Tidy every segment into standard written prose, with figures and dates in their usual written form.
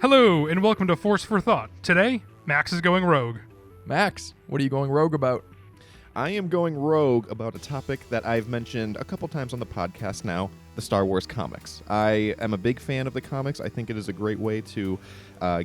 Hello, and welcome to Force for Thought. Today, Max is going rogue. Max, what are you going rogue about? I am going rogue about a topic that I've mentioned a couple times on the podcast now, the Star Wars comics. I am a big fan of the comics. I think it is a great way to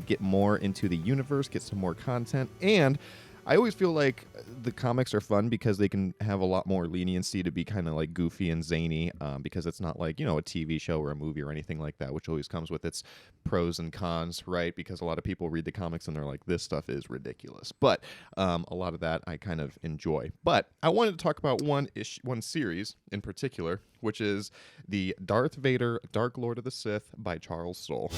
get more into the universe, get some more content, and I always feel like the comics are fun because they can have a lot more leniency to be kind of like goofy and zany because it's not like, a TV show or a movie or anything like that, which always comes with its pros and cons, right? Because a lot of people read the comics and they're like, this stuff is ridiculous. But a lot of that I kind of enjoy. But I wanted to talk about one series in particular, which is the Darth Vader, Dark Lord of the Sith by Charles Soule.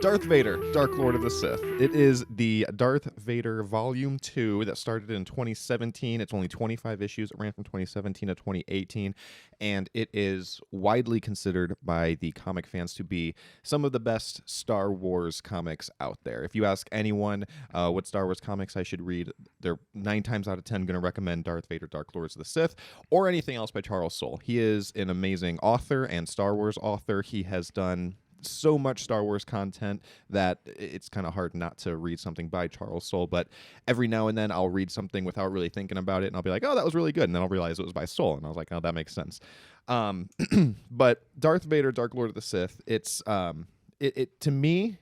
Darth Vader, Dark Lord of the Sith. It is the Darth Vader Volume 2 that started in 2017. It's only 25 issues. It ran from 2017 to 2018, and it is widely considered by the comic fans to be some of the best Star Wars comics out there. If you ask anyone what Star Wars comics I should read, they're 9 times out of 10 going to recommend Darth Vader, Dark Lords of the Sith, or anything else by Charles Soule. He is an amazing author and Star Wars author. He has done so much Star Wars content that it's kind of hard not to read something by Charles Soule, but every now and then I'll read something without really thinking about it, and I'll be like, oh, that was really good, and then I'll realize it was by Soule, and I was like, oh, that makes sense. But Darth Vader, Dark Lord of the Sith, it's to me,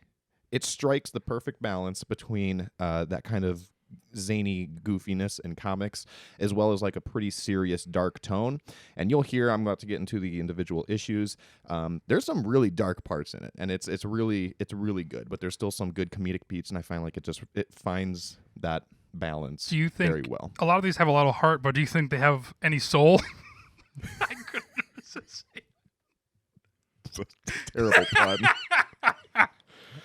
it strikes the perfect balance between that kind of zany goofiness in comics as well as like a pretty serious dark tone, and you'll hear I'm about to get into the individual issues. There's some really dark parts in it, and it's really good, but there's still some good comedic beats, and I find like it finds that balance Do you think very well. a lot of these have a lot of heart, but do you think they have any soul? I couldn't resist saying. It's a terrible pun.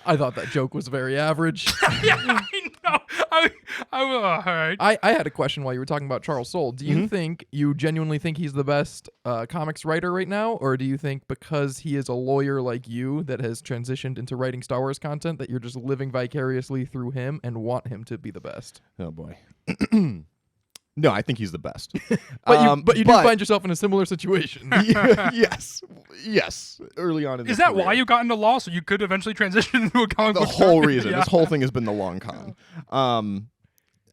I thought that joke was very average. Yeah, I know. All right. I had a question while you were talking about Charles Soule. Do you think you genuinely think he's the best comics writer right now, or do you think because he is a lawyer like you that has transitioned into writing Star Wars content that you're just living vicariously through him and want him to be the best? Oh boy. No, I think he's the best. But you do find yourself in a similar situation. Yes. Early on in Is the that career. why you got into law, so you could eventually transition into a comic The book whole star? reason. Yeah. This whole thing has been the long con.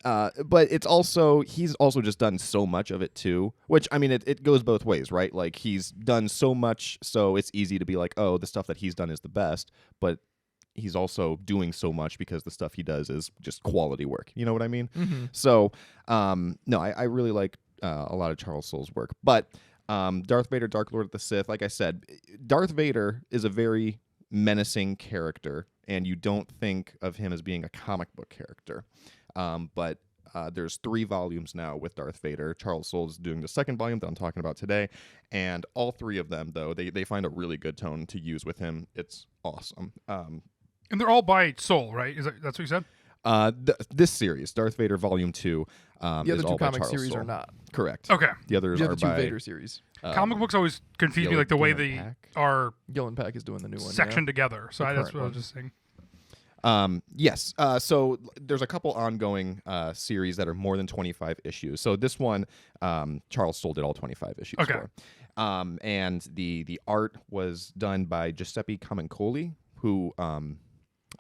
But it's also, he's also just done so much of it too, which, I mean, it goes both ways, right? Like, he's done so much, so it's easy to be like, oh, the stuff that he's done is the best, but he's also doing so much because the stuff he does is just quality work. You know what I mean? Mm-hmm. So, no, I really like a lot of Charles Soule's work. But Darth Vader, Dark Lord of the Sith, like I said, Darth Vader is a very menacing character, and you don't think of him as being a comic book character. But there's 3 volumes now with Darth Vader. Charles Soule is doing the second volume that I'm talking about today, and all 3 of them, though, they find a really good tone to use with him. It's awesome. And they're all by Soul, right? That's what you said? This series, Darth Vader Volume 2, The other is two all by comic Charles series Soule. are not. Correct. Okay. The others The are other two by Vader series. Comic books always confuse me, like the way they Pack. are Gillen Pack is doing the new one. sectioned together. So The that's current what I was one. just saying. Yes. So there's a couple ongoing series that are more than 25 issues. So this one, Charles Soule did all 25 issues Okay. for. And the art was done by Giuseppe Camuncoli, who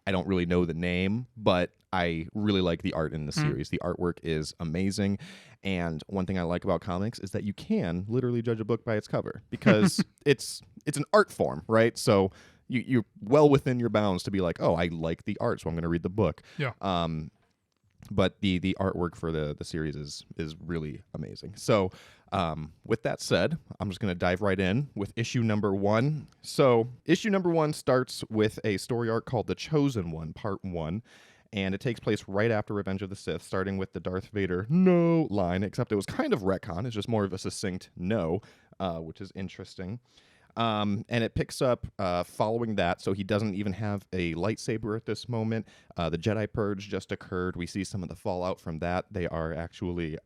I don't really know the name, but I really like the art in the series. The artwork is amazing. And one thing I like about comics is that you can literally judge a book by its cover because it's an art form, right? So you're well within your bounds to be like, oh, I like the art, so I'm going to read the book. Yeah. But the artwork for the series is really amazing. So with that said, I'm just going to dive right in with issue number 1. So issue number 1 starts with a story arc called The Chosen One, Part 1. And it takes place right after Revenge of the Sith, starting with the Darth Vader no line, except it was kind of retcon. It's just more of a succinct no, which is interesting. And it picks up following that, so he doesn't even have a lightsaber at this moment. The Jedi Purge just occurred. We see some of the fallout from that. They are actually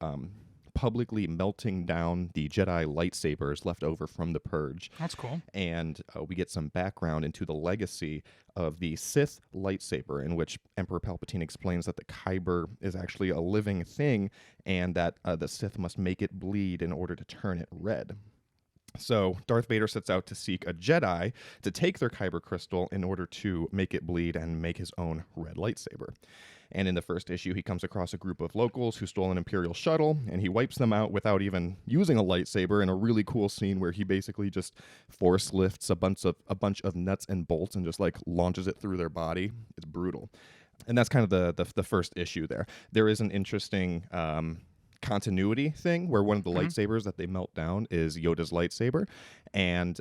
publicly melting down the Jedi lightsabers left over from the Purge. That's cool. And we get some background into the legacy of the Sith lightsaber, in which Emperor Palpatine explains that the Kyber is actually a living thing and that the Sith must make it bleed in order to turn it red. So Darth Vader sets out to seek a Jedi to take their Kyber crystal in order to make it bleed and make his own red lightsaber. And in the first issue, he comes across a group of locals who stole an Imperial shuttle, and he wipes them out without even using a lightsaber in a really cool scene where he basically just force lifts a bunch of nuts and bolts and just like launches it through their body. It's brutal. And that's kind of the first issue there. There is an interesting continuity thing where one of the lightsabers that they melt down is Yoda's lightsaber, and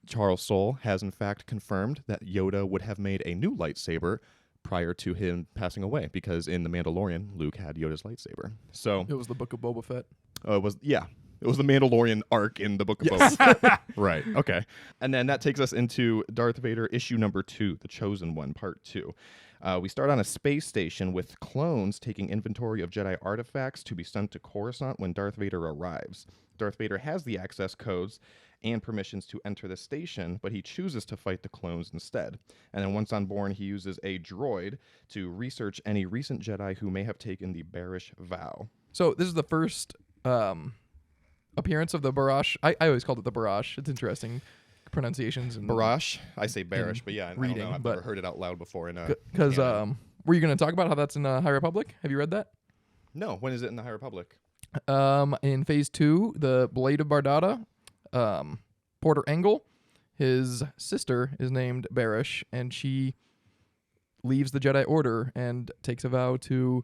Charles Soule has in fact confirmed that Yoda would have made a new lightsaber prior to him passing away, because in The Mandalorian, Luke had Yoda's lightsaber. So It was the Book of Boba Fett. it was the Mandalorian arc in the Book of Boba Fett. Right, okay. And then that takes us into Darth Vader issue number 2, The Chosen One, part 2. We start on a space station with clones taking inventory of Jedi artifacts to be sent to Coruscant when Darth Vader arrives. Darth Vader has the access codes and permissions to enter the station, but he chooses to fight the clones instead. And then once on board, he uses a droid to research any recent Jedi who may have taken the bearish vow. So this is the first appearance of the Barash. I always called it the Barash. It's interesting pronunciations. And Barash? I say bearish, but yeah, I reading, don't know. I've but never heard it out loud before. Because were you going to talk about how that's in High Republic? Have you read that? No, when is it in the High Republic? In Phase 2, the Blade of Bardata, Porter Engle, his sister is named Barish, and she leaves the Jedi Order and takes a vow to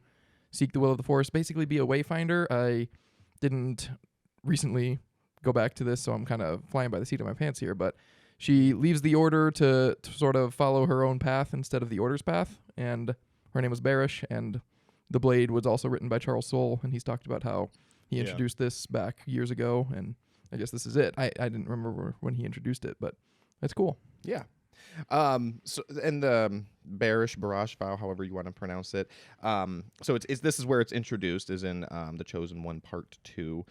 seek the will of the Force, basically be a wayfinder. I didn't recently go back to this, so I'm kind of flying by the seat of my pants here, but she leaves the Order to sort of follow her own path instead of the Order's path, and her name was Barish, and The Blade was also written by Charles Soule, and he's talked about how he introduced this back years ago, and I guess this is it. I didn't remember when he introduced it, but that's cool. Yeah. So and the Barash vow, however you want to pronounce it. So this is where it's introduced, is in the Chosen One Part 2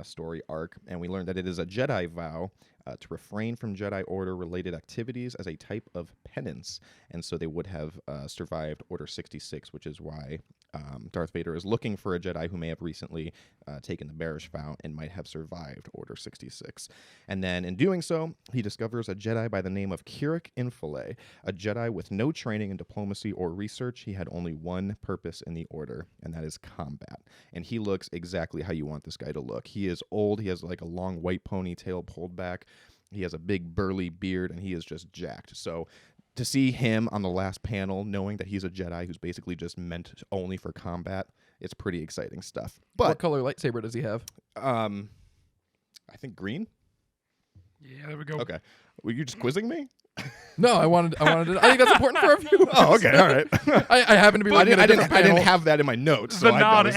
story arc, and we learned that it is a Jedi vow to refrain from Jedi Order related activities as a type of penance, and so they would have survived Order 66, which is why Darth Vader is looking for a Jedi who may have recently taken the Barish vow and might have survived Order 66. And then in doing so, he discovers a Jedi by the name of Kirik Infile, a Jedi with no training in diplomacy or research. He had only one purpose in the Order, and that is combat. And he looks exactly how you want this guy to look. He is old. He has like a long white ponytail pulled back. He has a big burly beard, and he is just jacked. So to see him on the last panel, knowing that he's a Jedi who's basically just meant only for combat, it's pretty exciting stuff. But What color lightsaber does he have? I think green. Yeah, there we go. Okay, were you just quizzing me? No, I wanted to. I think that's important for our viewers. Oh, okay, all right. I happen to be looking at a different I didn't panel. have that in my notes. The so nod I was,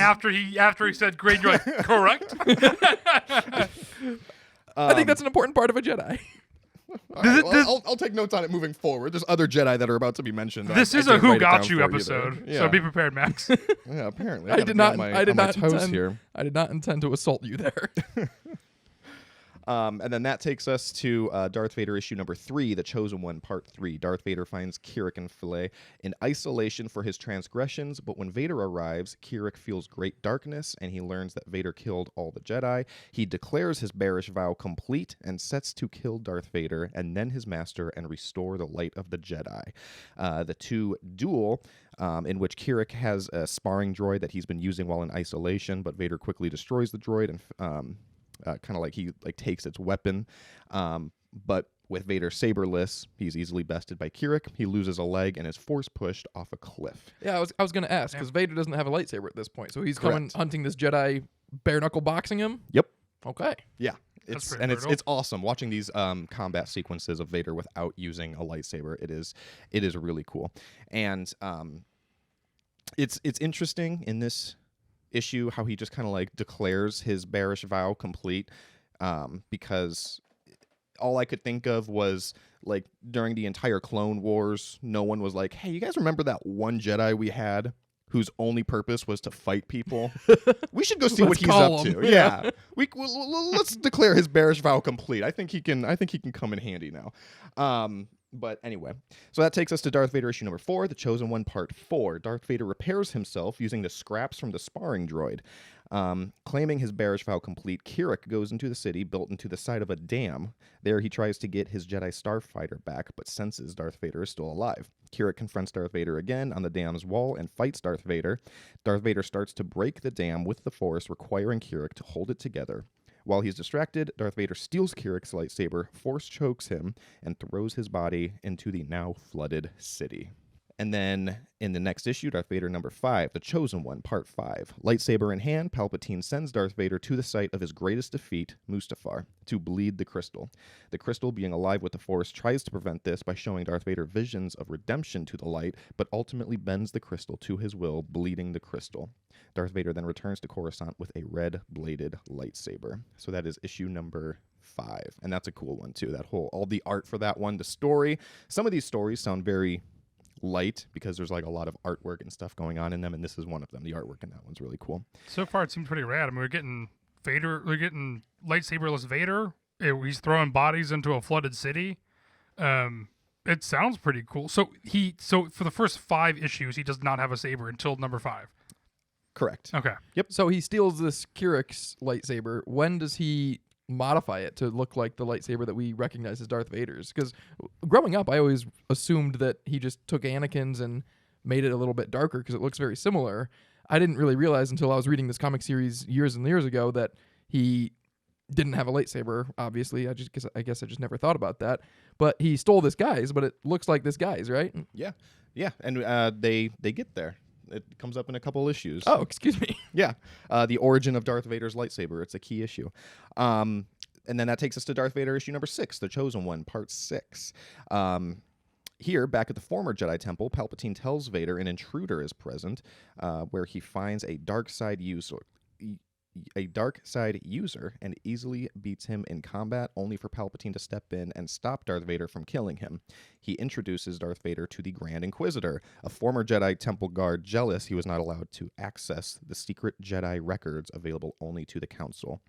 after he said green, you're like, correct? I think that's an important part of a Jedi. all right, well, I'll take notes on it moving forward. There's other Jedi that are about to be mentioned. This I is a didn't Who write it Got down You for episode, there. so Yeah. be prepared, Max. Yeah, apparently. I gotta did be not. on my, I did on my not toes intend. here. I did not intend to assault you there. And then that takes us to Darth Vader issue number 3, The Chosen One, Part 3. Darth Vader finds Kirik Infile in isolation for his transgressions, but when Vader arrives, Kirik feels great darkness, and he learns that Vader killed all the Jedi. He declares his bearish vow complete and sets to kill Darth Vader and then his master and restore the light of the Jedi. The two duel, in which Kirik has a sparring droid that he's been using while in isolation, but Vader quickly destroys the droid and kind of like he takes its weapon, but with Vader saberless, he's easily bested by Kirik. He loses a leg and is force pushed off a cliff. Yeah, I was going to ask because Vader doesn't have a lightsaber at this point, so he's coming Correct. hunting this Jedi, bare knuckle boxing him. Yep. Okay. Yeah. That's It's pretty brutal. it's awesome watching these combat sequences of Vader without using a lightsaber. It is really cool, and it's interesting in this issue how he just kind of like declares his bearish vow complete, because all I could think of was like during the entire Clone Wars, no one was like, hey, you guys remember that one Jedi we had whose only purpose was to fight people. We should go see what Let's he's call up him. to. Yeah, let's declare his bearish vow complete. I think he can come in handy now. But anyway, so that takes us to Darth Vader issue number 4, The Chosen One Part 4. Darth Vader repairs himself using the scraps from the sparring droid. Claiming his bearish vow complete, Kirik goes into the city built into the side of a dam. There he tries to get his Jedi Starfighter back, but senses Darth Vader is still alive. Kirik confronts Darth Vader again on the dam's wall and fights Darth Vader. Darth Vader starts to break the dam with the Force, requiring Kirik to hold it together. While he's distracted, Darth Vader steals Kirik's lightsaber, Force chokes him, and throws his body into the now flooded city. And then in the next issue, Darth Vader number 5, The Chosen One, Part 5. Lightsaber in hand, Palpatine sends Darth Vader to the site of his greatest defeat, Mustafar, to bleed the crystal. The crystal, being alive with the Force, tries to prevent this by showing Darth Vader visions of redemption to the light, but ultimately bends the crystal to his will, bleeding the crystal. Darth Vader then returns to Coruscant with a red-bladed lightsaber. So that is issue number 5. And that's a cool one, too. All the art for that one, the story. Some of these stories sound very light because there's like a lot of artwork and stuff going on in them, and this is one of them. The artwork in that one's really cool. So far, it seems pretty rad. I mean, we're getting lightsaberless Vader. He's throwing bodies into a flooded city. It sounds pretty cool. So for the first 5 issues, he does not have a saber until number 5. Correct. Okay. Yep. So he steals this Kirik's lightsaber. When does he modify it to look like the lightsaber that we recognize as Darth Vader's? Because growing up, I always assumed that he just took Anakin's and made it a little bit darker because it looks very similar. I didn't really realize until I was reading this comic series years and years ago that he didn't have a lightsaber. Obviously, I guess I just never thought about that. But he stole this guy's, but it looks like this guy's, right? Yeah. And they get there. It comes up in a couple issues. Oh, excuse me. Yeah. The origin of Darth Vader's lightsaber. It's a key issue. And then that takes us to Darth Vader issue number 6, The Chosen One, Part 6. Here, back at the former Jedi Temple, Palpatine tells Vader an intruder is present, where he finds a dark side user and easily beats him in combat, only for Palpatine to step in and stop Darth Vader from killing him. He introduces Darth Vader to the Grand Inquisitor, a former Jedi Temple guard jealous he was not allowed to access the secret Jedi records available only to the Council.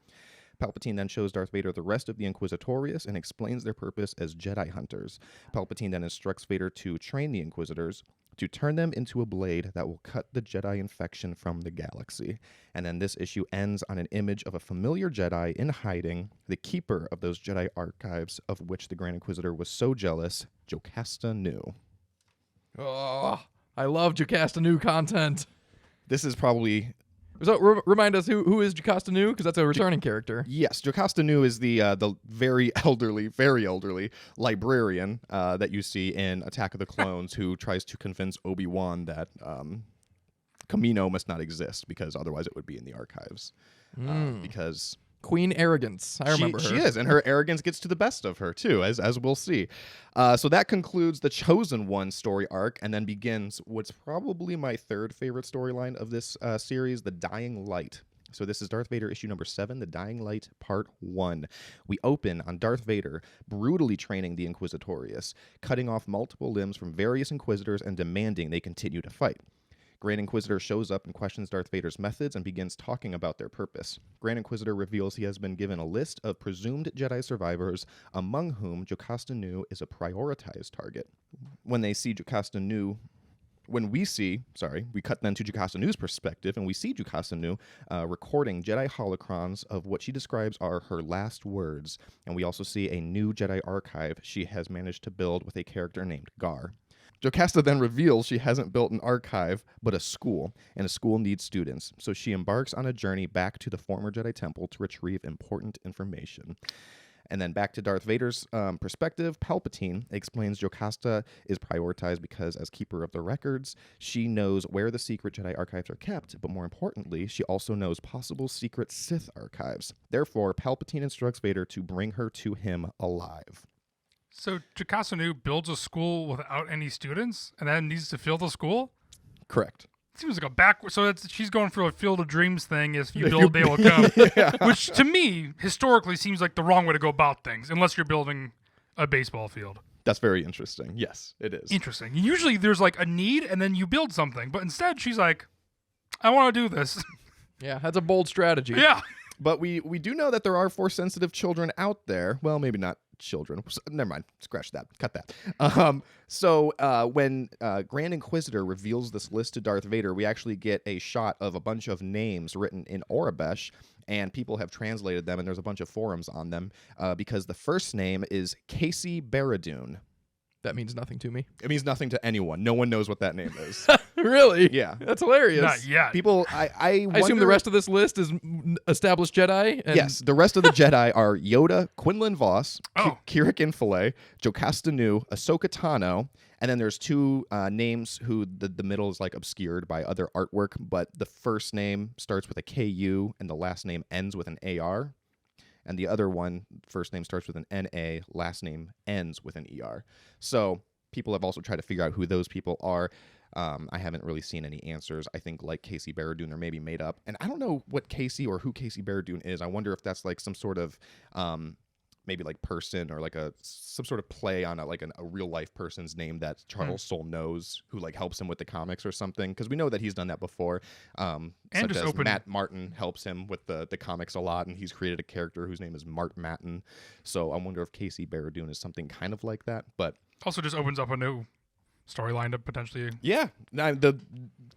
Palpatine then shows Darth Vader the rest of the Inquisitorius and explains their purpose as Jedi hunters. Palpatine then instructs Vader to train the Inquisitors, to turn them into a blade that will cut the Jedi infection from the galaxy. And then this issue ends on an image of a familiar Jedi in hiding, the keeper of those Jedi archives of which the Grand Inquisitor was so jealous, Jocasta Nu. Oh, I love Jocasta Nu content. This is probably... So remind us who is Jocasta Nu, because that's a returning character. Yes, Jocasta Nu is the very elderly librarian that you see in Attack of the Clones, who tries to convince Obi-Wan that Kamino must not exist because otherwise it would be in the archives. Because Queen Arrogance, I remember her. She is, and her arrogance gets to the best of her too, as we'll see. So that concludes the Chosen One story arc, and then begins what's probably my 3rd favorite storyline of this series, The Dying Light. So this is Darth Vader issue number 7, The Dying Light, Part 1. We open on Darth Vader brutally training the Inquisitorius, cutting off multiple limbs from various Inquisitors and demanding they continue to fight. Grand Inquisitor shows up and questions Darth Vader's methods and begins talking about their purpose. Grand Inquisitor reveals he has been given a list of presumed Jedi survivors, among whom Jocasta Nu is a prioritized target. We cut then to Jocasta Nu's perspective, and we see Jocasta Nu recording Jedi holocrons of what she describes are her last words. And we also see a new Jedi archive she has managed to build with a character named Gar. Jocasta then reveals she hasn't built an archive, but a school, and a school needs students, so she embarks on a journey back to the former Jedi Temple to retrieve important information. And then back to Darth Vader's perspective, Palpatine explains Jocasta is prioritized because, as keeper of the records, she knows where the secret Jedi archives are kept, but more importantly, she also knows possible secret Sith archives. Therefore, Palpatine instructs Vader to bring her to him alive. So Jocasta Nu builds a school without any students, and then needs to fill the school? Correct. Seems like a backward. So she's going for a Field of Dreams thing. If you build, they will come. Yeah. Which, to me, historically seems like the wrong way to go about things, unless you're building a baseball field. That's very interesting. Yes, it is. Interesting. Usually there's like a need and then you build something, but instead she's like, I want to do this. Yeah, that's a bold strategy. Yeah. But we do know that there are Force-sensitive children out there. Well, maybe not children. Never mind. Scratch that. Cut that. So when Grand Inquisitor reveals this list to Darth Vader, we actually get a shot of a bunch of names written in Aurebesh, and people have translated them, and there's a bunch of forums on them because the first name is Casey Barradoon. That means nothing to me. It means nothing to anyone. No one knows what that name is. Really? Yeah. That's hilarious. Not yet. People, I I assume the rest of this list is established Jedi. And Yes, the rest of the Jedi are Yoda, Quinlan Vos, Oh. Kirik Infilé, Jocasta Nu, Ahsoka Tano, and then there's two names who the middle is like obscured by other artwork, but the first name starts with a KU and the last name ends with an AR. And the other one, first name starts with an NA, last name ends with an ER. So people have also tried to figure out who those people are. I haven't really seen any answers. I think like Casey Barradoon, they're maybe made up. And I don't know what Casey or who Casey Barradoon is. I wonder if that's like some sort of maybe like person or like some sort of play on a real life person's name that Charles Soule knows, who like helps him with the comics or something, because we know that he's done that before. Such just as open- Matt Martin helps him with the comics a lot, and he's created a character whose name is Mart Matin. So I wonder if Casey Barradoon is something kind of like that. But Also just opens up a new storyline to potentially. yeah,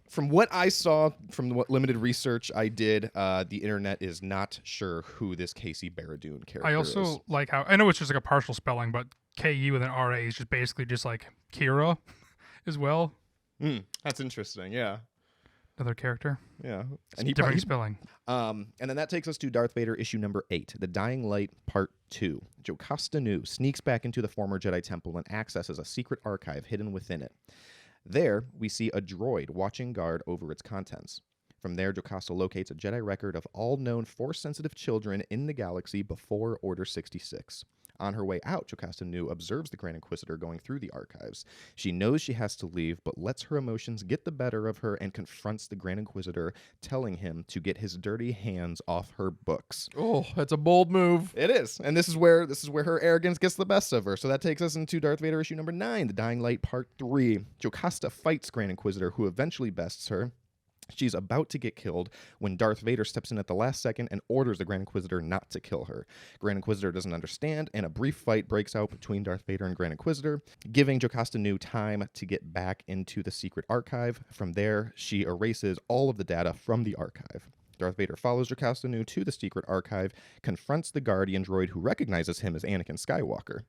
from what I saw, from what limited research I did, the internet is not sure who this Casey Barradoon character I also is. like how, I know it's just like a partial spelling, but KU with an RA is just basically just like Kira as well. That's interesting. Yeah, Another character. yeah, And different spelling. And then that takes us to Darth Vader issue number 8, The Dying Light Part 2. Jocasta Nu sneaks back into the former Jedi Temple and accesses a secret archive hidden within it. There, we see a droid watching guard over its contents. From there, Jocasta locates a Jedi record of all known Force-sensitive children in the galaxy before Order 66. On her way out, Jocasta Nu observes the Grand Inquisitor going through the archives. She knows she has to leave, but lets her emotions get the better of her and confronts the Grand Inquisitor, telling him to get his dirty hands off her books. Oh, that's a bold move. It is, and this is where her arrogance gets the best of her. So that takes us into Darth Vader issue number 9, The Dying Light Part 3. Jocasta fights Grand Inquisitor, who eventually bests her. She's about to get killed when Darth Vader steps in at the last second and orders the Grand Inquisitor not to kill her. Grand Inquisitor doesn't understand, and a brief fight breaks out between Darth Vader and Grand Inquisitor, giving Jocasta Nu time to get back into the secret archive. From there, she erases all of the data from the archive. Darth Vader follows Jocasta Nu to the secret archive, confronts the Guardian droid who recognizes him as Anakin Skywalker.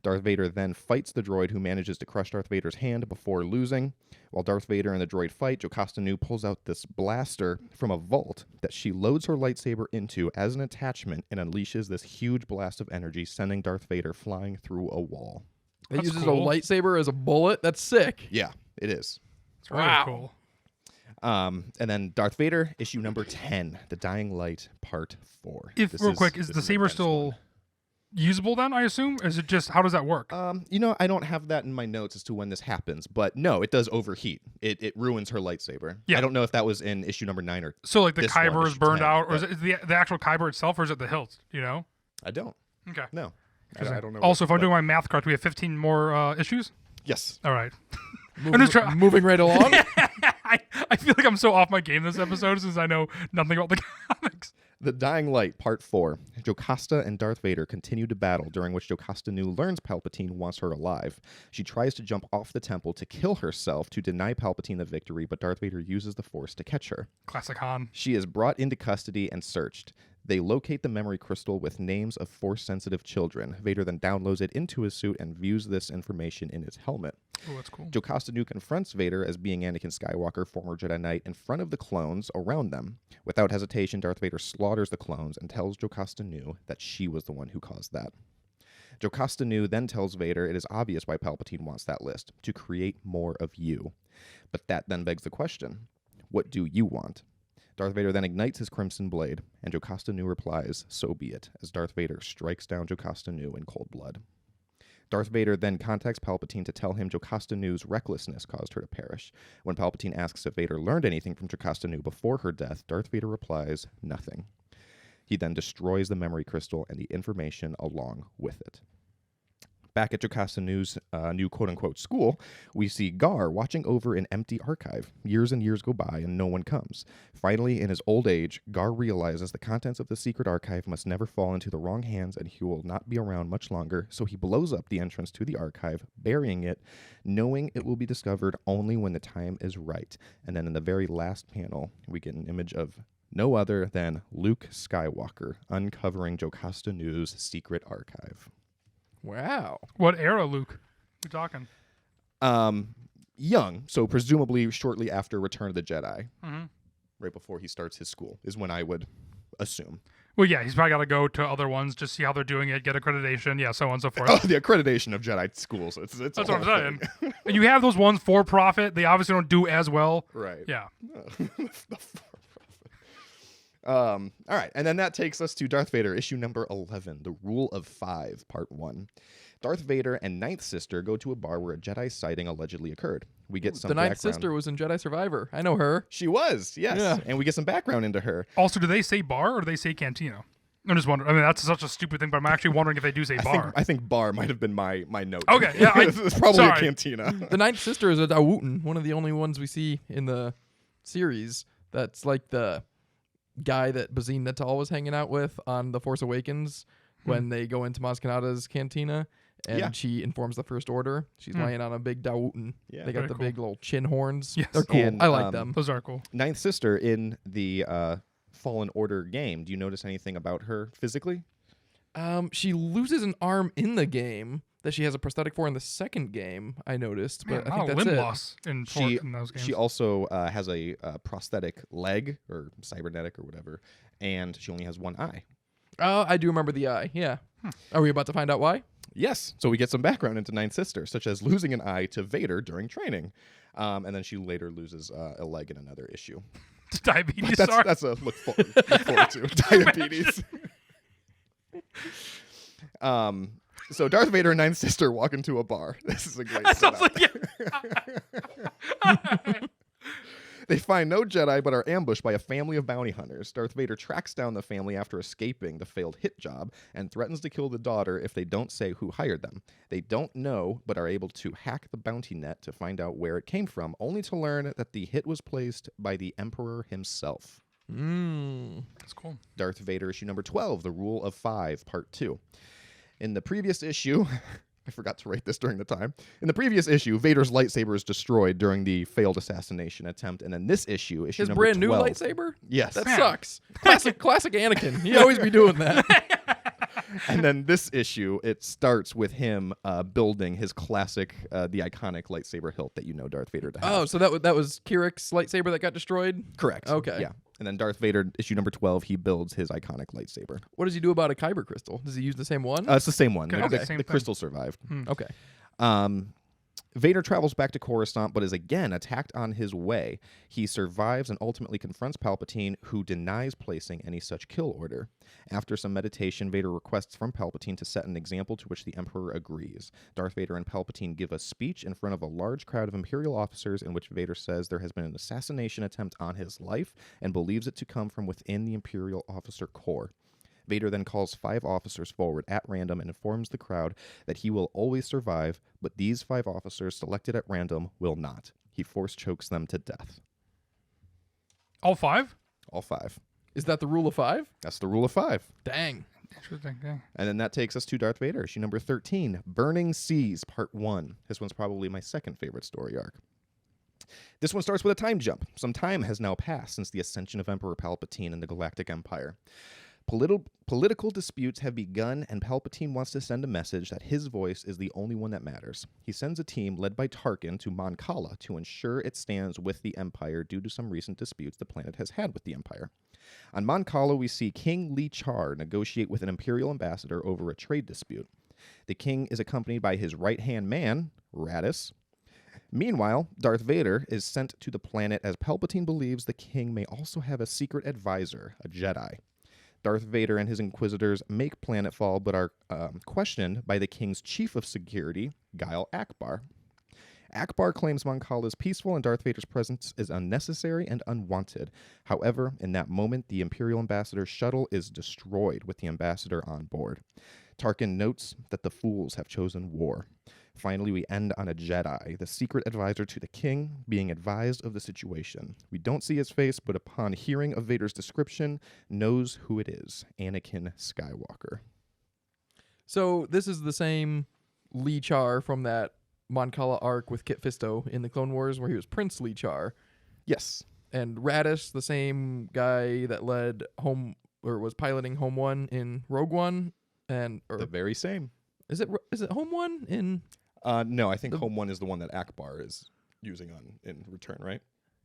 Darth Vader then fights the droid who manages to crush Darth Vader's hand before losing. While Darth Vader and the droid fight, Jocasta Nu pulls out this blaster from a vault that she loads her lightsaber into as an attachment and unleashes this huge blast of energy, sending Darth Vader flying through a wall. It That's uses cool. a lightsaber as a bullet. That's sick. Yeah, it is. It's really Wow. cool. And then Darth Vader, issue number 10, The Dying Light, Part 4. If This real quick, is this the an saber advanced still one. usable then, I assume? Is it just, how does that work? I don't have that in my notes as to when this happens, but no, it does overheat. It ruins her lightsaber. Yeah. I don't know if that was in issue number 9 or So like the this one, kyber is issue burned 10, out, or is but- it the actual kyber itself, or is it the hilt? You know? I don't. Okay. No. I don't know. Also, if I'm what- doing my math correct, we have 15 more issues. Yes. All right. Moving, just try- moving right along. I feel like I'm so off my game this episode since I know nothing about the comics. The Dying Light, Part 4. Jocasta and Darth Vader continue to battle, during which Jocasta Nu learns Palpatine wants her alive. She tries to jump off the temple to kill herself to deny Palpatine the victory, but Darth Vader uses the Force to catch her. Classic Han. She is brought into custody and searched. They locate the memory crystal with names of Force-sensitive children. Vader then downloads it into his suit and views this information in his helmet. Oh, that's cool. Jocasta Nu confronts Vader as being Anakin Skywalker, former Jedi Knight, in front of the clones around them. Without hesitation, Darth Vader slaughters the clones and tells Jocasta Nu that she was the one who caused that. Jocasta Nu then tells Vader it is obvious why Palpatine wants that list, to create more of you. But that then begs the question, what do you want? Darth Vader then ignites his crimson blade, and Jocasta Nu replies, so be it, as Darth Vader strikes down Jocasta Nu in cold blood. Darth Vader then contacts Palpatine to tell him Jocasta Nu's recklessness caused her to perish. When Palpatine asks if Vader learned anything from Jocasta Nu before her death, Darth Vader replies, nothing. He then destroys the memory crystal and the information along with it. Back at Jocasta News' new quote-unquote school, we see Gar watching over an empty archive. Years and years go by and no one comes. Finally, in his old age, Gar realizes the contents of the secret archive must never fall into the wrong hands and he will not be around much longer, so he blows up the entrance to the archive, burying it, knowing it will be discovered only when the time is right. And then in the very last panel, we get an image of no other than Luke Skywalker uncovering Jocasta News' secret archive. Wow. What era, Luke? You talking? Young, so presumably shortly after Return of the Jedi, Mm-hmm. right before he starts his school, is when I would assume. Well, yeah, he's probably got to go to other ones, just see how they're doing it, get accreditation, yeah, so on and so forth. Oh, the accreditation of Jedi schools. It's That's a what I'm whole saying. thing. And you have those ones for profit. They obviously don't do as well. Right. Yeah. All right, and then that takes us to Darth Vader, issue number 11, The Rule of Five, Part 1. Darth Vader and Ninth Sister go to a bar where a Jedi sighting allegedly occurred. We get some The Ninth background. Sister was in Jedi Survivor. I know her. She was, yes. Yeah. And we get some background into her. Also, do they say bar or do they say cantina? I'm just wondering. I mean, that's such a stupid thing, but I'm actually wondering if they do say bar. I think bar might have been my note. Okay, yeah, it's probably sorry. a cantina. The Ninth Sister is a Dawutin, one of the only ones we see in the series. That's like the guy that Bazine Natal was hanging out with on The Force Awakens when they go into Maz Kanata's cantina. And Yeah. she informs the First Order. She's laying on a big Dawutin. Yeah. They got Very the cool. big little chin horns. Yes. They're cool. And, I like them. Those are cool. Ninth Sister in the Fallen Order game. Do you notice anything about her physically? She loses an arm in the game that she has a prosthetic for in the second game, I noticed. Man, But I not think a that's limb it. loss in those games. She also has a prosthetic leg or cybernetic or whatever, and she only has one eye. Oh, I do remember the eye. Yeah. Are we about to find out why? Yes, so we get some background into Ninth Sister, such as losing an eye to Vader during training, and then she later loses a leg in another issue. Diabetes. That's, sorry. that's a look forward to. Diabetes. So Darth Vader and Ninth Sister walk into a bar. This is a great That sounds setup. like yeah. They find no Jedi but are ambushed by a family of bounty hunters. Darth Vader tracks down the family after escaping the failed hit job and threatens to kill the daughter if they don't say who hired them. They don't know but are able to hack the bounty net to find out where it came from, only to learn that the hit was placed by the Emperor himself. That's cool. Darth Vader, issue number 12, The Rule of Five, Part 2. In the previous issue, I forgot to write this during the time. In the previous issue, Vader's lightsaber is destroyed during the failed assassination attempt, and in this issue His number brand 12, new lightsaber? Yes. That Man. sucks. Classic Anakin. He always be doing that. And then this issue, it starts with him building his classic, the iconic lightsaber hilt that you know Darth Vader to have. Oh, so that was Kirik's lightsaber that got destroyed? Correct. Okay. Yeah. And then Darth Vader, issue number 12, he builds his iconic lightsaber. What does he do about a kyber crystal? Does he use the same one? It's the same one. Okay. The Same thing. crystal survived. Okay. Vader travels back to Coruscant, but is again attacked on his way. He survives and ultimately confronts Palpatine, who denies placing any such kill order. After some meditation, Vader requests from Palpatine to set an example to which the Emperor agrees. Darth Vader and Palpatine give a speech in front of a large crowd of Imperial officers in which Vader says there has been an assassination attempt on his life and believes it to come from within the Imperial officer corps. Vader then calls 5 officers forward at random and informs the crowd that he will always survive, but these 5 officers selected at random will not. He force chokes them to death. All 5? All 5. Is that the rule of 5? That's the rule of 5. Dang. Interesting. Okay. And then that takes us to Darth Vader, issue number 13, Burning Seas, Part 1. This one's probably my second favorite story arc. This one starts with a time jump. Some time has now passed since the ascension of Emperor Palpatine in the Galactic Empire. Political disputes have begun, and Palpatine wants to send a message that his voice is the only one that matters. He sends a team led by Tarkin to Mon Cala to ensure it stands with the Empire due to some recent disputes the planet has had with the Empire. On Mon Cala, we see King Li Char negotiate with an Imperial ambassador over a trade dispute. The king is accompanied by his right-hand man, Radis. Meanwhile, Darth Vader is sent to the planet as Palpatine believes the king may also have a secret advisor, a Jedi. Darth Vader and his Inquisitors make planetfall, but are questioned by the king's chief of security, Gail Akbar. Akbar claims Mon Cala is peaceful and Darth Vader's presence is unnecessary and unwanted. However, in that moment, the Imperial ambassador's shuttle is destroyed with the ambassador on board. Tarkin notes that the fools have chosen war. Finally, we end on a Jedi, the secret advisor to the king, being advised of the situation. We don't see his face, but upon hearing of Vader's description, knows who it is, Anakin Skywalker. So this is the same Lee Char from that Mon Cala arc with Kit Fisto in the Clone Wars where he was Prince Lee Char. Yes. And Radis, the same guy that led Home, or was piloting Home One in Rogue One. And The very same. Is it Home One in... No, I think Home One is the one that Akbar is using in Return, right?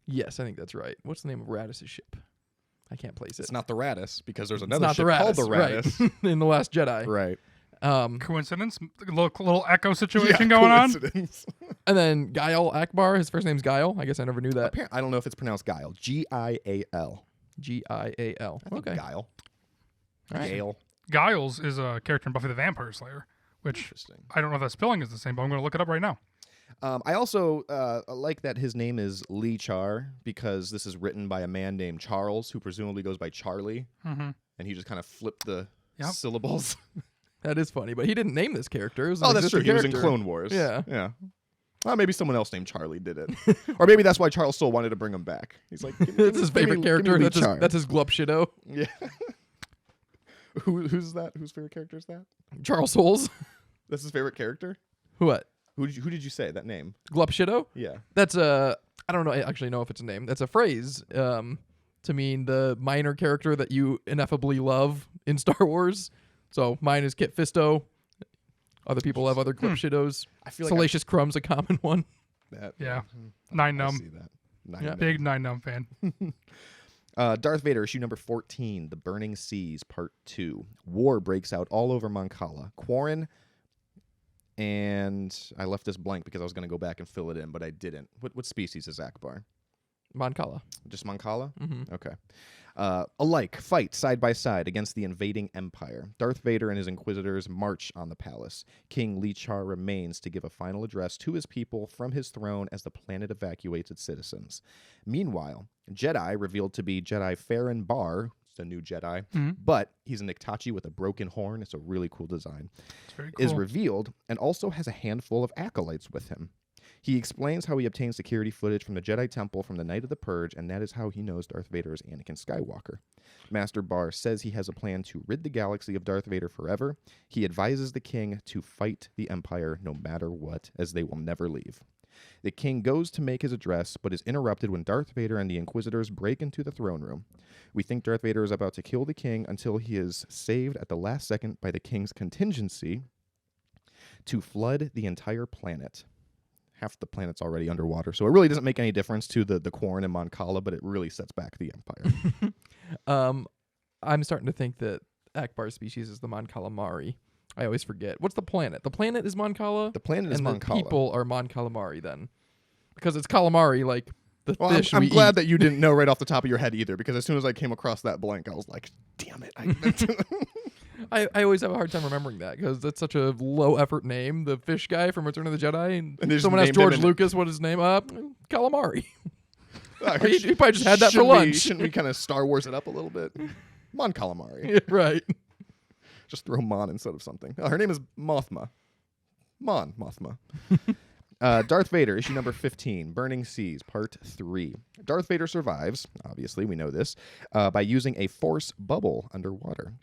Yes, I think that's right. What's the name of Radis' ship? I can't place it. It's not the Radis, because there's It's another not ship the Radis, called the Radis. right. In The Last Jedi. Right. Coincidence? Little echo situation going on? And then Guile Akbar, his first name's Guile. I guess I never knew that. I don't know if it's pronounced Guile. Gial. Gial. I think Okay. Guile. All right. Gale. Giles is a character in Buffy the Vampire Slayer, which Interesting. I don't know if that spelling is the same, but I'm going to look it up right now. I also like that his name is Lee Char, because this is written by a man named Charles, who presumably goes by Charlie, and he just kind of flipped the syllables. That is funny, but he didn't name this character. It was That's true. existing He was in character. Clone Wars. Yeah. Yeah. Well, maybe someone else named Charlie did it. Or maybe that's why Charles Soule wanted to bring him back. He's like, That's his favorite character. Lee That's Char. his Glupshido. Yeah. Who's that? Whose favorite character is that? Charles Soule's. That's his favorite character? What? Who did you say that name? Glupshido? Yeah. That's a... I don't know. I actually know if it's a name. That's a phrase to mean the minor character that you ineffably love in Star Wars. So mine is Kit Fisto. Other people have other Glupshidos. I feel like Salacious Crumb's a common one. Yeah. Nine I Numb. see that. Nine Yeah. Numb. Big Nine Numb fan. Darth Vader, issue number 14, The Burning Seas, Part 2. War breaks out all over Mon Cala. Quarren, and I left this blank because I was going to go back and fill it in, but I didn't. What species is Akbar? Mon Cala. Just Mon Cala? Mm-hmm. Okay. Alike fight side by side against the invading empire. Darth Vader and his inquisitors march on the palace. King Lee Char remains to give a final address to his people from his throne as the planet evacuates its citizens. Meanwhile, Jedi, revealed to be Jedi Farron Barr, it's a new Jedi, but he's a Niktachi with a broken horn. It's a really cool design. It's very cool. Is revealed and also has a handful of acolytes with him. He explains how he obtained security footage from the Jedi Temple from the night of the Purge, and that is how he knows Darth Vader is Anakin Skywalker. Master Barr says he has a plan to rid the galaxy of Darth Vader forever. He advises the king to fight the Empire no matter what, as they will never leave. The king goes to make his address, but is interrupted when Darth Vader and the Inquisitors break into the throne room. We think Darth Vader is about to kill the king until he is saved at the last second by the king's contingency to flood the entire planet. Half the planet's already underwater, so it really doesn't make any difference to the Quarren and Mon Cala, but it really sets back the Empire. I'm starting to think that Akbar's species is the Mon Calamari. I always forget. What's the planet? The planet is Mon Cala? The planet is and Mon the Cala. people are Mon Calamari then. Because it's calamari, like the Well, fish I'm we glad eat. that you didn't know right off the top of your head either, because as soon as I came across that blank, I was like, damn it. I meant to. I always have a hard time remembering that because that's such a low effort name. The fish guy from Return of the Jedi. And they And just someone asked named him George in- Lucas what his name. Calamari. Ah, He probably just had that for shouldn't lunch. Shouldn't we kind of Star Wars it up a little bit? Mon Calamari. Right. Just throw Mon instead of something. Her name is Mothma. Mothma. Darth Vader, issue number 15, Burning Seas, Part 3. Darth Vader survives, obviously, we know this, by using a force bubble underwater.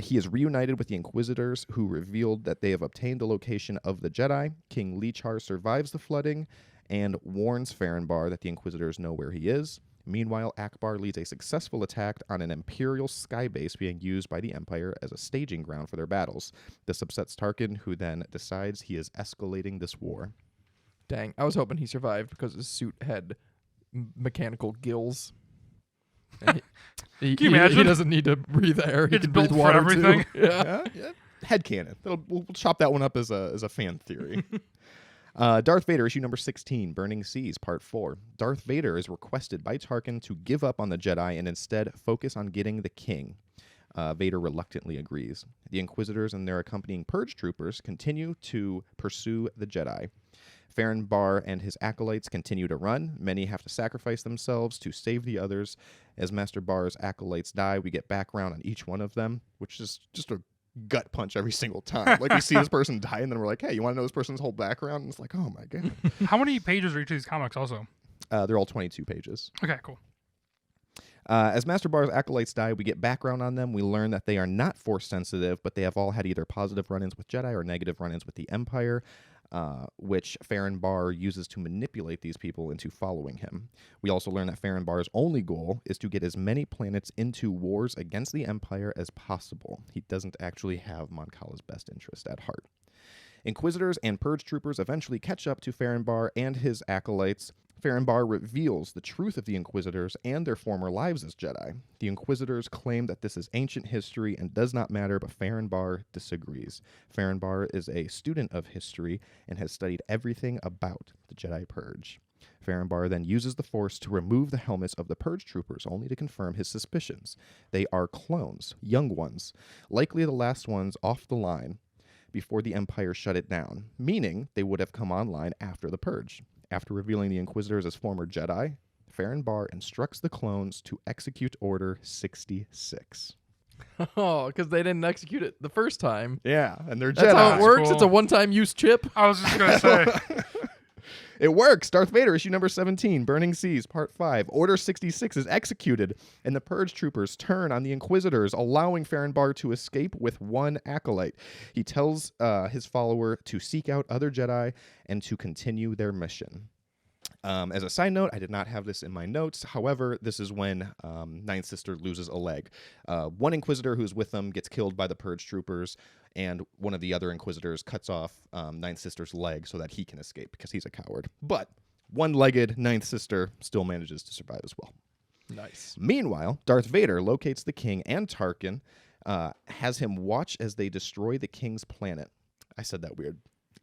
He is reunited with the Inquisitors, who revealed that they have obtained the location of the Jedi. King Lee Char survives the flooding and warns Farron Barr that the Inquisitors know where he is. Meanwhile, Akbar leads a successful attack on an Imperial skybase being used by the Empire as a staging ground for their battles. This upsets Tarkin, who then decides he is escalating this war. Dang. I was hoping he survived because his suit had mechanical gills. And he Can you imagine? He doesn't need to breathe air. He It's can breathe built for water everything. too. Yeah. Yeah. Headcanon. We'll chop that one up as a fan theory. Darth Vader, issue number 16, Burning Seas, Part 4. Darth Vader is requested by Tarkin to give up on the Jedi and instead focus on getting the king. Vader reluctantly agrees. The Inquisitors and their accompanying Purge troopers continue to pursue the Jedi. Farron Barr and his acolytes continue to run. Many have to sacrifice themselves to save the others. As Master Barr's acolytes die, we get background on each one of them, which is just a gut punch every single time. Like we see this person die, and then we're like, hey, you want to know this person's whole background? And it's like, oh my god. How many pages are each of these comics also? They're all 22 pages. Okay, cool. As Master Bar's acolytes die, we get background on them. We learn that they are not force sensitive, but they have all had either positive run-ins with Jedi or negative run-ins with the Empire, which Farron Bar uses to manipulate these people into following him. We also learn that Farron Bar's only goal is to get as many planets into wars against the Empire as possible. He doesn't actually have Mon Cala's best interest at heart. Inquisitors and Purge troopers eventually catch up to Farron Bar and his acolytes. Farron Bar reveals the truth of the Inquisitors and their former lives as Jedi. The Inquisitors claim that this is ancient history and does not matter, but Farron Bar disagrees. Farron Bar is a student of history and has studied everything about the Jedi Purge. Farron Bar then uses the Force to remove the helmets of the Purge troopers, only to confirm his suspicions. They are clones, young ones, likely the last ones off the line before the Empire shut it down, meaning they would have come online after the Purge. After revealing the Inquisitors as former Jedi, Farron Bar instructs the clones to execute Order 66. Oh, because they didn't execute it the first time. Yeah, and they're That's Jedi. how it works. Cool. It's a one-time use chip. I was just gonna say. It works. Darth Vader, issue number 17, Burning Seas, Part 5. Order 66 is executed, and the Purge troopers turn on the Inquisitors, allowing Farron Bar to escape with one acolyte. He tells his follower to seek out other Jedi and to continue their mission. As a side note, I did not have this in my notes. However, this is when Ninth Sister loses a leg. One Inquisitor who's with them gets killed by the Purge troopers, and one of the other Inquisitors cuts off Ninth Sister's leg so that he can escape because he's a coward. But one-legged Ninth Sister still manages to survive as well. Nice. Meanwhile, Darth Vader locates the king and Tarkin, has him watch as they destroy the king's planet. I said that weird.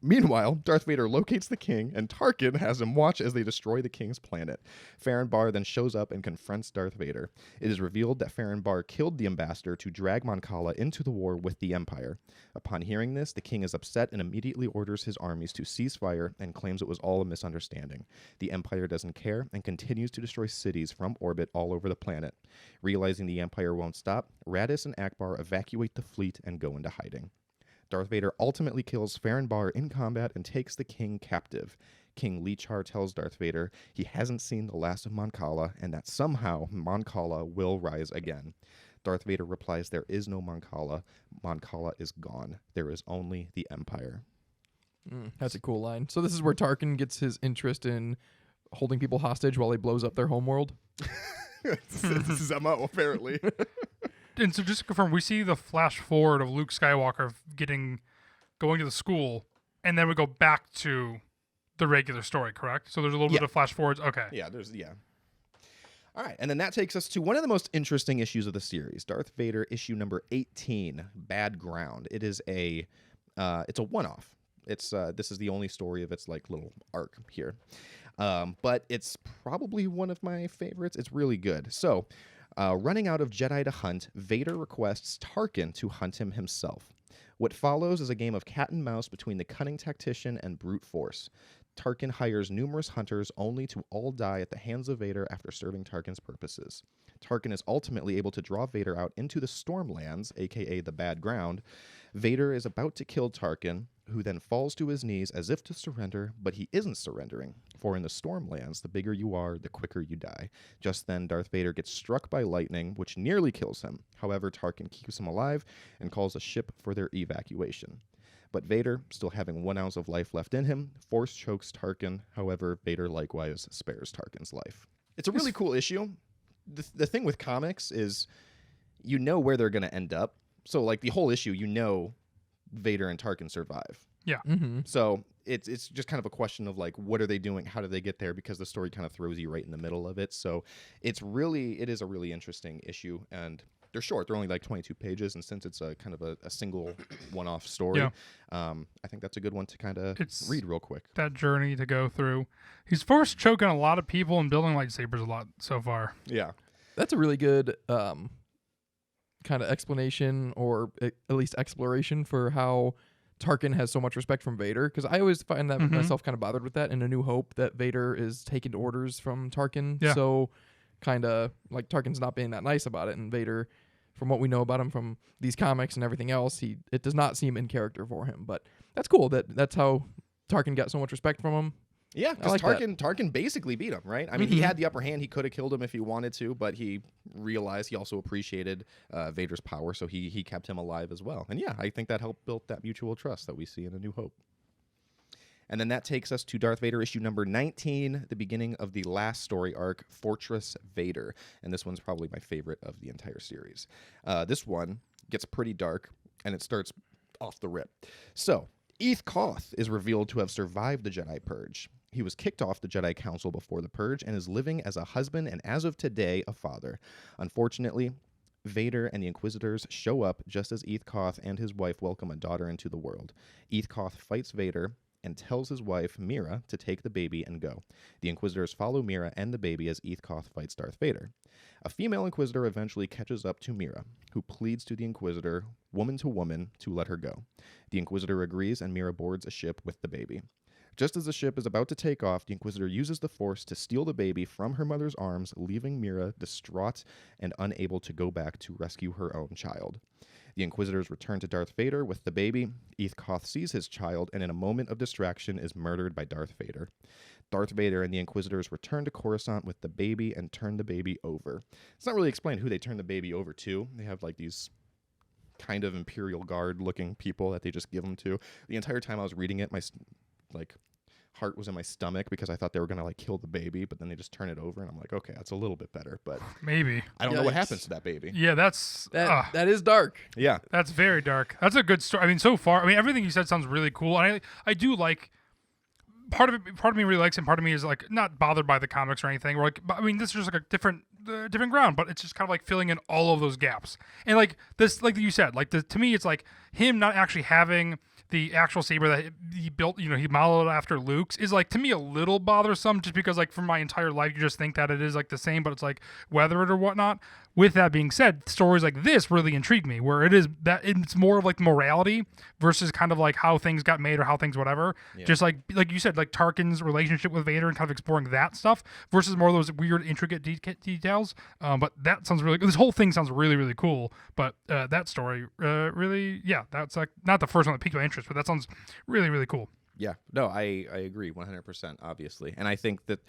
Meanwhile, Darth Vader locates the king, and Tarkin has him watch as they destroy the king's planet. Farron Bar then shows up and confronts Darth Vader. It is revealed that Farron Bar killed the ambassador to drag Mon Cala into the war with the Empire. Upon hearing this, the king is upset and immediately orders his armies to cease fire and claims it was all a misunderstanding. The Empire doesn't care and continues to destroy cities from orbit all over the planet. Realizing the Empire won't stop, Raddus and Akbar evacuate the fleet and go into hiding. Darth Vader ultimately kills Farron Bar in combat and takes the king captive. King Lichar tells Darth Vader he hasn't seen the last of Mon Cala and that somehow Mon Cala will rise again. Darth Vader replies there is no Mon Cala. Mon Cala is gone. There is only the Empire. That's a cool line. So this is where Tarkin gets his interest in holding people hostage while he blows up their homeworld. This is MO, apparently. And so just to confirm, we see the flash forward of Luke Skywalker going to the school, and then we go back to the regular story, correct? So there's a little bit of flash forwards. Okay. Yeah. All right, and then that takes us to one of the most interesting issues of the series, Darth Vader issue number 18, Bad Ground. It is it's a one-off. This is the only story of its like little arc here, but it's probably one of my favorites. It's really good. So. Running out of Jedi to hunt, Vader requests Tarkin to hunt him himself. What follows is a game of cat and mouse between the cunning tactician and brute force. Tarkin hires numerous hunters only to all die at the hands of Vader after serving Tarkin's purposes. Tarkin is ultimately able to draw Vader out into the Stormlands, aka the Bad Ground. Vader is about to kill Tarkin, who then falls to his knees as if to surrender, but he isn't surrendering. For in the Stormlands, the bigger you are, the quicker you die. Just then, Darth Vader gets struck by lightning, which nearly kills him. However, Tarkin keeps him alive and calls a ship for their evacuation. But Vader, still having 1 ounce of life left in him, force chokes Tarkin. However, Vader likewise spares Tarkin's life. It's a really cool issue. The thing with comics is you know where they're going to end up. So, like, the whole issue, you know Vader and Tarkin survive. Yeah. Mm-hmm. So it's just kind of a question of, like, what are they doing? How do they get there? Because the story kind of throws you right in the middle of it. So it is a really interesting issue. And they're short. They're only like 22 pages. And since it's a kind of a single one-off story, I think that's a good one to kind of read real quick. That journey to go through. He's force choking a lot of people and building lightsabers a lot so far. Yeah. That's a really good kind of explanation, or at least exploration, for how Tarkin has so much respect from Vader. Because I always find that myself kind of bothered with that in A New Hope, that Vader is taking orders from Tarkin. Yeah. So kind of like Tarkin's not being that nice about it, and Vader from what we know about him from these comics and everything else, it does not seem in character for him. But that's cool. That's how Tarkin got so much respect from him. Yeah, because like Tarkin basically beat him, right? I mean, he had the upper hand. He could have killed him if he wanted to, but he realized he also appreciated Vader's power, so he kept him alive as well. And yeah, I think that helped build that mutual trust that we see in A New Hope. And then that takes us to Darth Vader issue number 19, the beginning of the last story arc, Fortress Vader. And this one's probably my favorite of the entire series. This one gets pretty dark, and it starts off the rip. So, Eth Koth is revealed to have survived the Jedi Purge. He was kicked off the Jedi Council before the Purge and is living as a husband and, as of today, a father. Unfortunately, Vader and the Inquisitors show up just as Eth Koth and his wife welcome a daughter into the world. Eth Koth fights Vader and tells his wife, Mira, to take the baby and go. The Inquisitors follow Mira and the baby as Eth Koth fights Darth Vader. A female Inquisitor eventually catches up to Mira, who pleads to the Inquisitor, woman to woman, to let her go. The Inquisitor agrees and Mira boards a ship with the baby. Just as the ship is about to take off, the Inquisitor uses the Force to steal the baby from her mother's arms, leaving Mira distraught and unable to go back to rescue her own child. The Inquisitors return to Darth Vader with the baby. Eth Koth sees his child and in a moment of distraction is murdered by Darth Vader. Darth Vader and the Inquisitors return to Coruscant with the baby and turn the baby over. It's not really explained who they turn the baby over to. They have like these kind of Imperial Guard looking people that they just give them to. The entire time I was reading it, my heart was in my stomach because I thought they were going to kill the baby, but then they just turn it over and I'm like, okay, that's a little bit better, but maybe I don't know what happens to that baby. Yeah, that is dark. Yeah, that's very dark. That's a good story. I mean, so far, everything you said sounds really cool, and I do like. Part of me really likes it, and part of me is not bothered by the comics or anything. This is just a different ground, but it's just kind of filling in all of those gaps. And this, you said, to me, it's him not actually having the actual saber that he built, he modeled after Luke's is to me a little bothersome, just because for my entire life you just think that it is the same, but it's weathered or whatnot. With that being said, stories like this really intrigue me, where it is that it's more of morality versus kind of how things got made or how things whatever. Yeah. Just like you said, Tarkin's relationship with Vader and kind of exploring that stuff versus more of those weird intricate details. But that sounds really. This whole thing sounds really really cool. But that story really, yeah, that's not the first one that piqued my interest, but that sounds really really cool. Yeah, no, I agree 100%, obviously. And I think that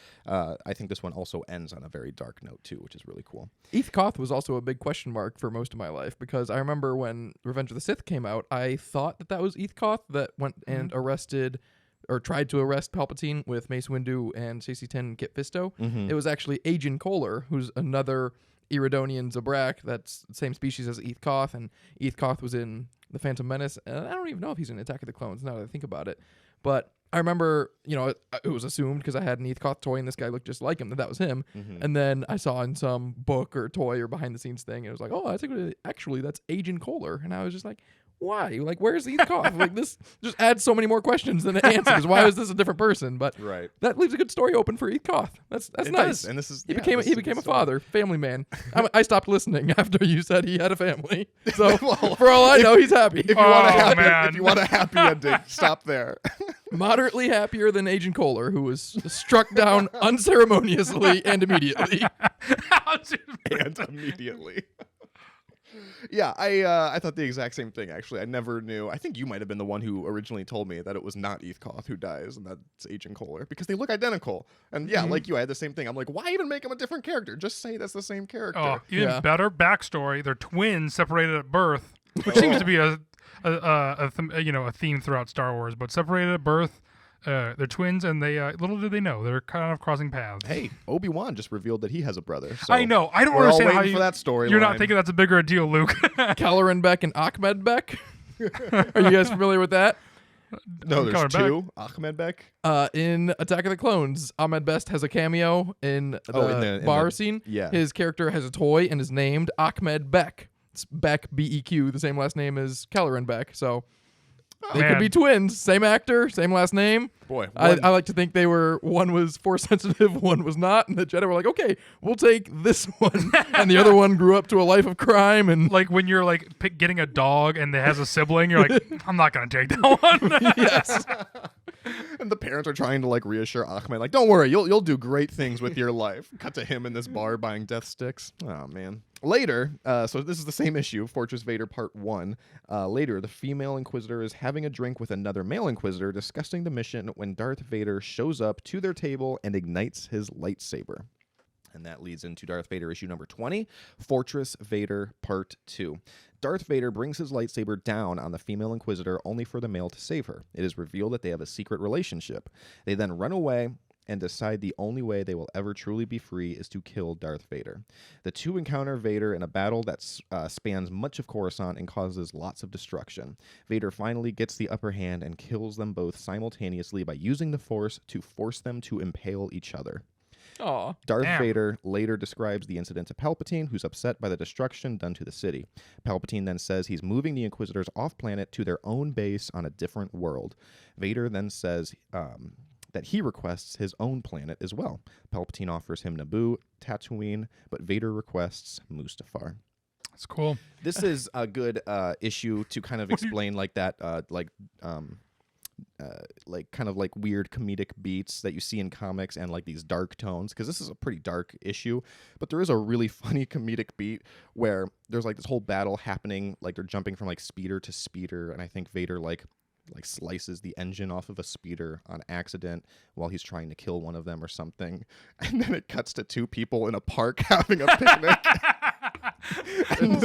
this one also ends on a very dark note, too, which is really cool. Eth Koth was also a big question mark for most of my life, because I remember when Revenge of the Sith came out, I thought that was Eth Koth that went and arrested or tried to arrest Palpatine with Mace Windu and Stacey Tin and Kit Fisto. Mm-hmm. It was actually Agen Kohler, who's another Iridonian Zabrak, that's the same species as Eth Koth, and Eth Koth was in The Phantom Menace, and I don't even know if he's in Attack of the Clones now that I think about it. But I remember, it was assumed because I had an Eth Koth toy and this guy looked just like him that was him. Mm-hmm. And then I saw in some book or toy or behind the scenes thing, and it was like, oh, I think actually that's Agen Kohler. And I was just like, why? Where's Eth Koth? This just adds so many more questions than it answers. Why is this a different person? But right. That leaves a good story open for Eth Koth. That's nice. Does. And this is he became a father, family man. I stopped listening after you said he had a family. So well, for all I know, he's happy. If you want a happy ending, stop there. Moderately happier than Agen Kohler, who was struck down unceremoniously and immediately. Yeah, I thought the exact same thing, actually. I never knew. I think you might have been the one who originally told me that it was not Eth Koth who dies, and that's Agen Kohler, because they look identical. And yeah, like you, I had the same thing. I'm like, why even make him a different character? Just say that's the same character. Oh, even better backstory. They're twins separated at birth, which seems to be a theme throughout Star Wars, but separated at birth. They're twins, and they little did they know they're kind of crossing paths. Hey, Obi-Wan just revealed that he has a brother. So I know. I don't understand how for that story. You're not thinking that's a bigger deal, Luke. Kelleran Beck and Ahmed Beck. Are you guys familiar with that? No, there's two. Ahmed Beck. In Attack of the Clones, Ahmed Best has a cameo in the bar scene. Yeah. His character has a toy and is named Ahmed Beck. It's Beck, B-E-Q, the same last name as Kelleran Beck. So they could be twins. Same actor, same last name. Boy, I like to think one was Force sensitive, one was not, and the Jedi were like, okay, we'll take this one. And the other one grew up to a life of crime. And when you're getting a dog and it has a sibling, you're like, I'm not going to take that one. Yes. And the parents are trying to like reassure Ahmed, like, don't worry, you'll do great things with your life. Cut to him in this bar buying death sticks. Oh man. Later, so this is the same issue, Fortress Vader Part 1. Later, the female Inquisitor is having a drink with another male Inquisitor discussing the mission when Darth Vader shows up to their table and ignites his lightsaber. And that leads into Darth Vader issue number 20, Fortress Vader Part 2. Darth Vader brings his lightsaber down on the female Inquisitor only for the male to save her. It is revealed that they have a secret relationship. They then run away and decide the only way they will ever truly be free is to kill Darth Vader. The two encounter Vader in a battle that spans much of Coruscant and causes lots of destruction. Vader finally gets the upper hand and kills them both simultaneously by using the Force to force them to impale each other. Aw. Darth Damn. Vader later describes the incident to Palpatine, who's upset by the destruction done to the city. Palpatine then says he's moving the Inquisitors off-planet to their own base on a different world. Vader then says that he requests his own planet as well. Palpatine offers him Naboo, Tatooine, but Vader requests Mustafar. That's cool. This is a good issue to kind of explain like that, like kind of like weird comedic beats that you see in comics and like these dark tones, because this is a pretty dark issue, but there is a really funny comedic beat where there's like this whole battle happening, like they're jumping from like speeder to speeder, and I think Vader like slices the engine off of a speeder on accident while he's trying to kill one of them or something, and then it cuts to two people in a park having a picnic. And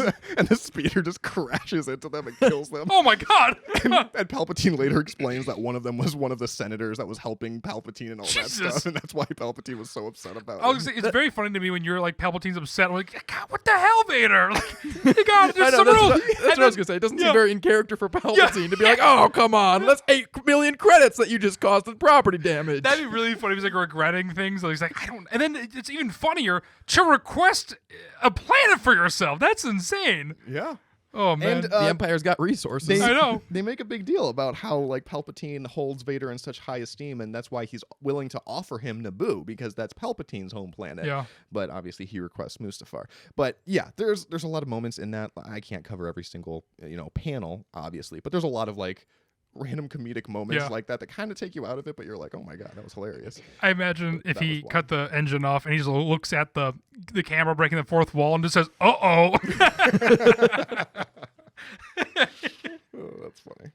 the speeder just crashes into them and kills them. Oh my god! And Palpatine later explains that one of them was one of the senators that was helping Palpatine and all that Jesus. stuff, and that's why Palpatine was so upset about I was it. gonna say, it's very funny to me when you're like Palpatine's upset. I'm like, God, what the hell, Vader? Like, you got I there's know, some that's rules. what, that's what I was going to say. It doesn't yeah. seem very in character for Palpatine to be like, oh, come on. That's 8 million credits that you just caused with property damage. That'd be really funny. He's like regretting things. He's like, I don't. And then it's even funnier to request a planet for yourself. That's insane. Yeah. Oh man. And the Empire's got resources. I know. They make a big deal about how like Palpatine holds Vader in such high esteem, and that's why he's willing to offer him Naboo, because that's Palpatine's home planet. Yeah. But obviously he requests Mustafar. But yeah, there's a lot of moments in that. I can't cover every single panel, obviously, but there's a lot of like random comedic moments Yeah. like that kind of take you out of it, but you're like, oh my god, that was hilarious. I imagine if That he was cut the engine off and he just looks at the camera breaking the fourth wall and just says, "Uh-oh." Oh, that's funny.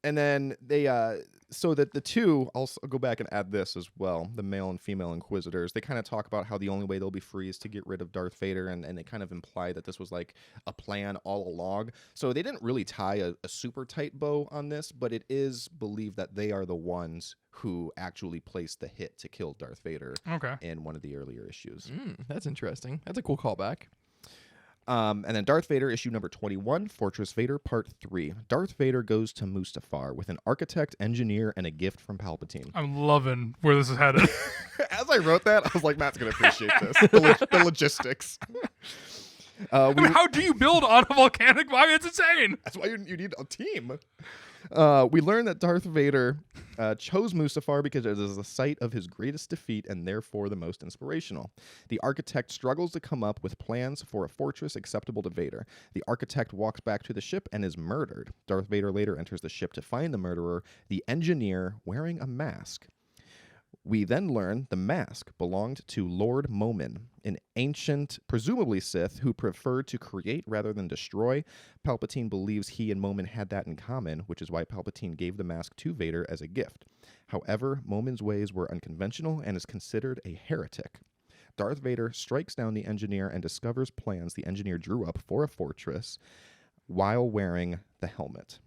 And then they so that the two, I'll go back and add this as well, the male and female Inquisitors, they kind of talk about how the only way they'll be free is to get rid of Darth Vader, and they kind of imply that this was like a plan all along. So they didn't really tie a super tight bow on this, but it is believed that they are the ones who actually placed the hit to kill Darth Vader Okay. in one of the earlier issues. That's interesting. That's a cool callback. And then Darth Vader, issue number 21, Fortress Vader, Part 3. Darth Vader goes to Mustafar with an architect, engineer, and a gift from Palpatine. I'm loving where this is headed. As I wrote that, I was like, Matt's going to appreciate this. The logistics. I mean, how do you build on a volcanic mine? It's insane. That's why you need a team. We learn that Darth Vader chose Mustafar because it is the site of his greatest defeat and therefore the most inspirational. The architect struggles to come up with plans for a fortress acceptable to Vader. The architect walks back to the ship and is murdered. Darth Vader later enters the ship to find the murderer, the engineer, wearing a mask. We then learn the mask belonged to Lord Momin, an ancient, presumably Sith, who preferred to create rather than destroy. Palpatine believes he and Momin had that in common, which is why Palpatine gave the mask to Vader as a gift. However, Momin's ways were unconventional and is considered a heretic. Darth Vader strikes down the engineer and discovers plans the engineer drew up for a fortress while wearing the helmet.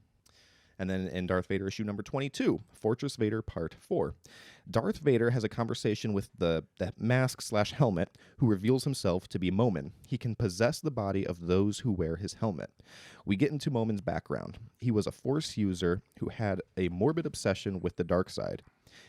And then in Darth Vader issue number 22, Fortress Vader Part 4. Darth Vader has a conversation with the mask/helmet, who reveals himself to be Momin. He can possess the body of those who wear his helmet. We get into Momin's background. He was a Force user who had a morbid obsession with the dark side.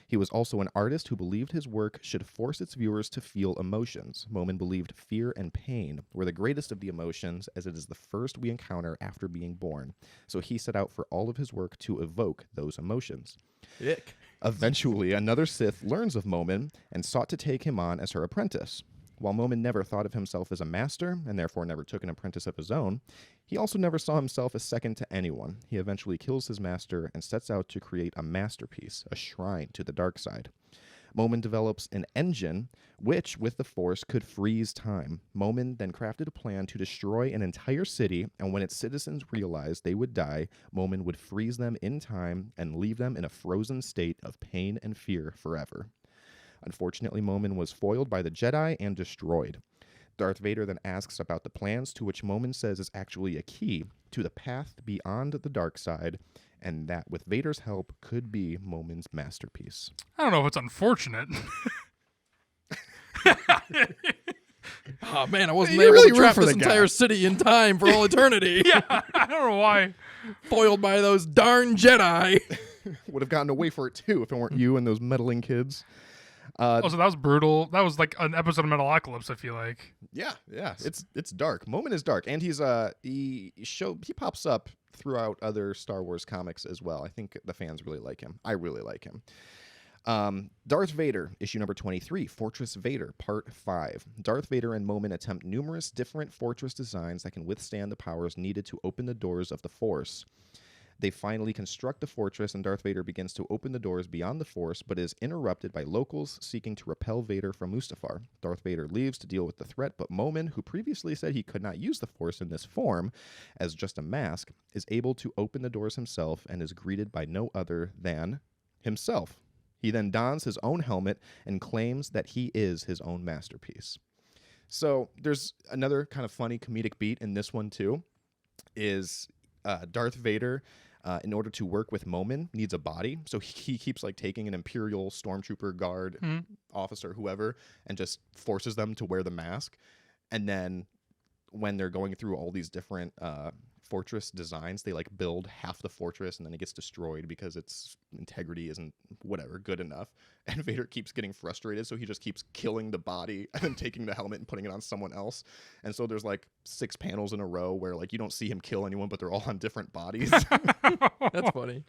He was also an artist who believed his work should force its viewers to feel emotions. Momin believed fear and pain were the greatest of the emotions, as it is the first we encounter after being born. So he set out for all of his work to evoke those emotions. Ick. Eventually, another Sith learns of Momin and sought to take him on as her apprentice. While Momin never thought of himself as a master, and therefore never took an apprentice of his own, he also never saw himself as second to anyone. He eventually kills his master and sets out to create a masterpiece, a shrine to the dark side. Momin develops an engine which, with the Force, could freeze time. Momin then crafted a plan to destroy an entire city, and when its citizens realized they would die, Momin would freeze them in time and leave them in a frozen state of pain and fear forever. Unfortunately, Momin was foiled by the Jedi and destroyed. Darth Vader then asks about the plans, to which Momin says is actually a key to the path beyond the dark side, and that with Vader's help could be Momin's masterpiece. I don't know if it's unfortunate. Oh man, I wasn't You able really to root trap for this the guy. entire city in time for all eternity. Yeah, I don't know why. Foiled by those darn Jedi. Would have gotten away for it too if it weren't you and those meddling kids. Also, that was brutal. That was like an episode of Metalocalypse, I feel like. Yeah. It's dark. Momin is dark, and he pops up throughout other Star Wars comics as well. I think the fans really like him. I really like him. Darth Vader, issue number 23, Fortress Vader, Part 5. Darth Vader and Momin attempt numerous different fortress designs that can withstand the powers needed to open the doors of the Force. They finally construct the fortress, and Darth Vader begins to open the doors beyond the Force, but is interrupted by locals seeking to repel Vader from Mustafar. Darth Vader leaves to deal with the threat, but Momin, who previously said he could not use the Force in this form, as just a mask, is able to open the doors himself and is greeted by no other than himself. He then dons his own helmet and claims that he is his own masterpiece. So there's another kind of funny comedic beat in this one too, is Darth Vader, in order to work with Momin, needs a body. So he keeps like taking an Imperial stormtrooper guard officer, whoever, and just forces them to wear the mask. And then when they're going through all these different fortress designs, they like build half the fortress and then it gets destroyed because its integrity isn't good enough. And Vader keeps getting frustrated, so he just keeps killing the body and then taking the helmet and putting it on someone else. And so there's like 6 panels in a row where like you don't see him kill anyone, but they're all on different bodies. That's funny.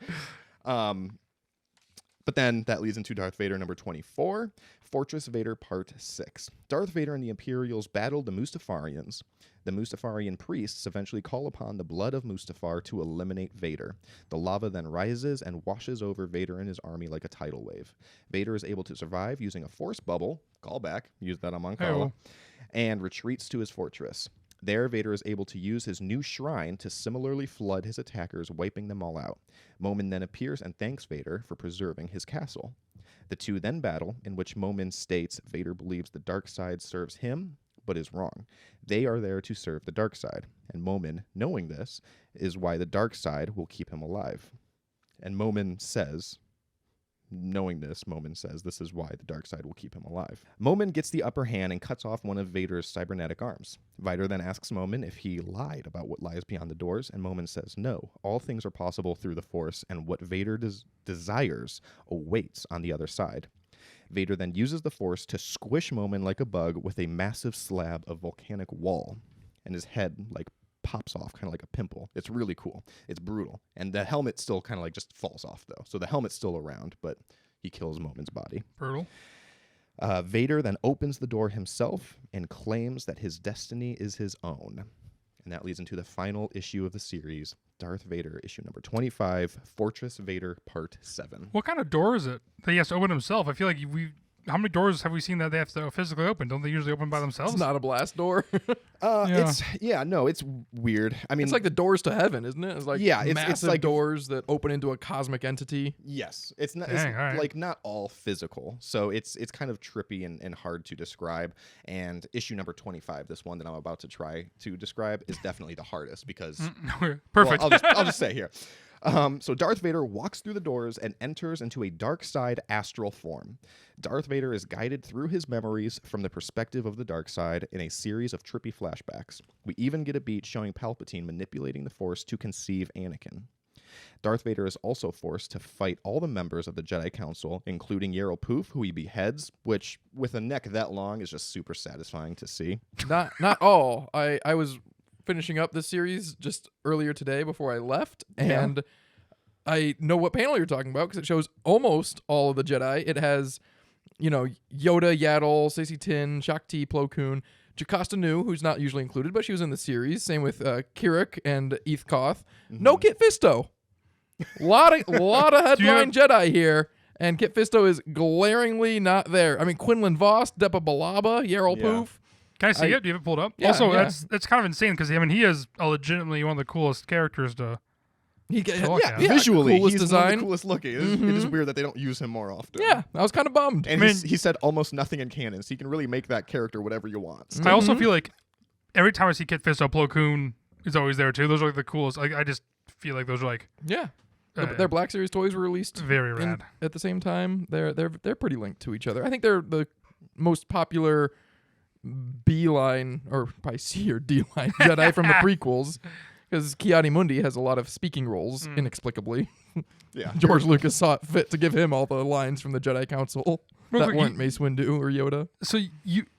But then that leads into Darth Vader number 24, Fortress Vader Part 6. Darth Vader and the Imperials battled the Mustafarians. The Mustafarian priests eventually call upon the blood of Mustafar to eliminate Vader. The lava then rises and washes over Vader and his army like a tidal wave. Vader is able to survive using a force bubble, callback, use that on Mon Cala, and retreats to his fortress. There, Vader is able to use his new shrine to similarly flood his attackers, wiping them all out. Momin then appears and thanks Vader for preserving his castle. The two then battle, in which Momin states Vader believes the dark side serves him, but is wrong. They are there to serve the dark side, and Momin, knowing this, is why the dark side will keep him alive. And Momin says... Knowing this, Momin says this is why the dark side will keep him alive. Momin gets the upper hand and cuts off one of Vader's cybernetic arms. Vader then asks Momin if he lied about what lies beyond the doors, and Momin says no. All things are possible through the Force, and what Vader desires awaits on the other side. Vader then uses the Force to squish Momin like a bug with a massive slab of volcanic wall, and his head pops off kind of like a pimple. It's really cool. It's brutal. And the helmet still kind of like just falls off though. So the helmet's still around, but he kills Momin's body. Brutal. Vader then opens the door himself and claims that his destiny is his own. And that leads into the final issue of the series, Darth Vader, issue number 25, Fortress Vader, Part 7. What kind of door is it that he has to open himself? I feel like how many doors have we seen that they have to physically open? Don't they usually open by themselves? It's not a blast door. It's weird. I mean, it's like the doors to heaven, isn't it? It's like massive it's like doors that open into a cosmic entity. Yes, it's not. Dang, all right. Like not all physical, so it's kind of trippy and hard to describe. And issue number 25, this one that I'm about to try to describe, is definitely the hardest because Perfect. Well, I'll just say here. So Darth Vader walks through the doors and enters into a dark side astral form. Darth Vader is guided through his memories from the perspective of the dark side in a series of trippy flashbacks. We even get a beat showing Palpatine manipulating the Force to conceive Anakin. Darth Vader is also forced to fight all the members of the Jedi Council, including Yarael Poof, who he beheads, which, with a neck that long, is just super satisfying to see. Not all. I was finishing up this series just earlier today before I left, and I know what panel you're talking about because it shows almost all of the Jedi. It has Yoda, Yaddle, Stacey Tin, Shakti, Plo Koon, Jocasta Nu, who's not usually included, but she was in the series. Same with Kirik and Eth Koth. No Kit Fisto. lot of headline Jedi here, and Kit Fisto is glaringly not there. I mean, Quinlan Vos, Depa Billaba, Yarl Poof. Can I see it? Do you have it pulled up? Yeah, also, yeah. that's kind of insane because he is legitimately one of the coolest characters to. Visually, coolest he's design. one of the coolest looking. It is weird that they don't use him more often. Yeah, I was kind of bummed. And he said almost nothing in canon, so you can really make that character whatever you want. I also feel like every time I see Kit Fisto, Plo Koon is always there too. Those are like the coolest. Like I just feel like those are like their Black Series toys were released very rad at the same time. They're pretty linked to each other. I think they're the most popular B line or probably C or D line Jedi from the prequels. Because Ki-Adi-Mundi has a lot of speaking roles, inexplicably. Yeah, George Lucas saw it fit to give him all the lines from the Jedi Council Real that quick, weren't Mace Windu or Yoda. So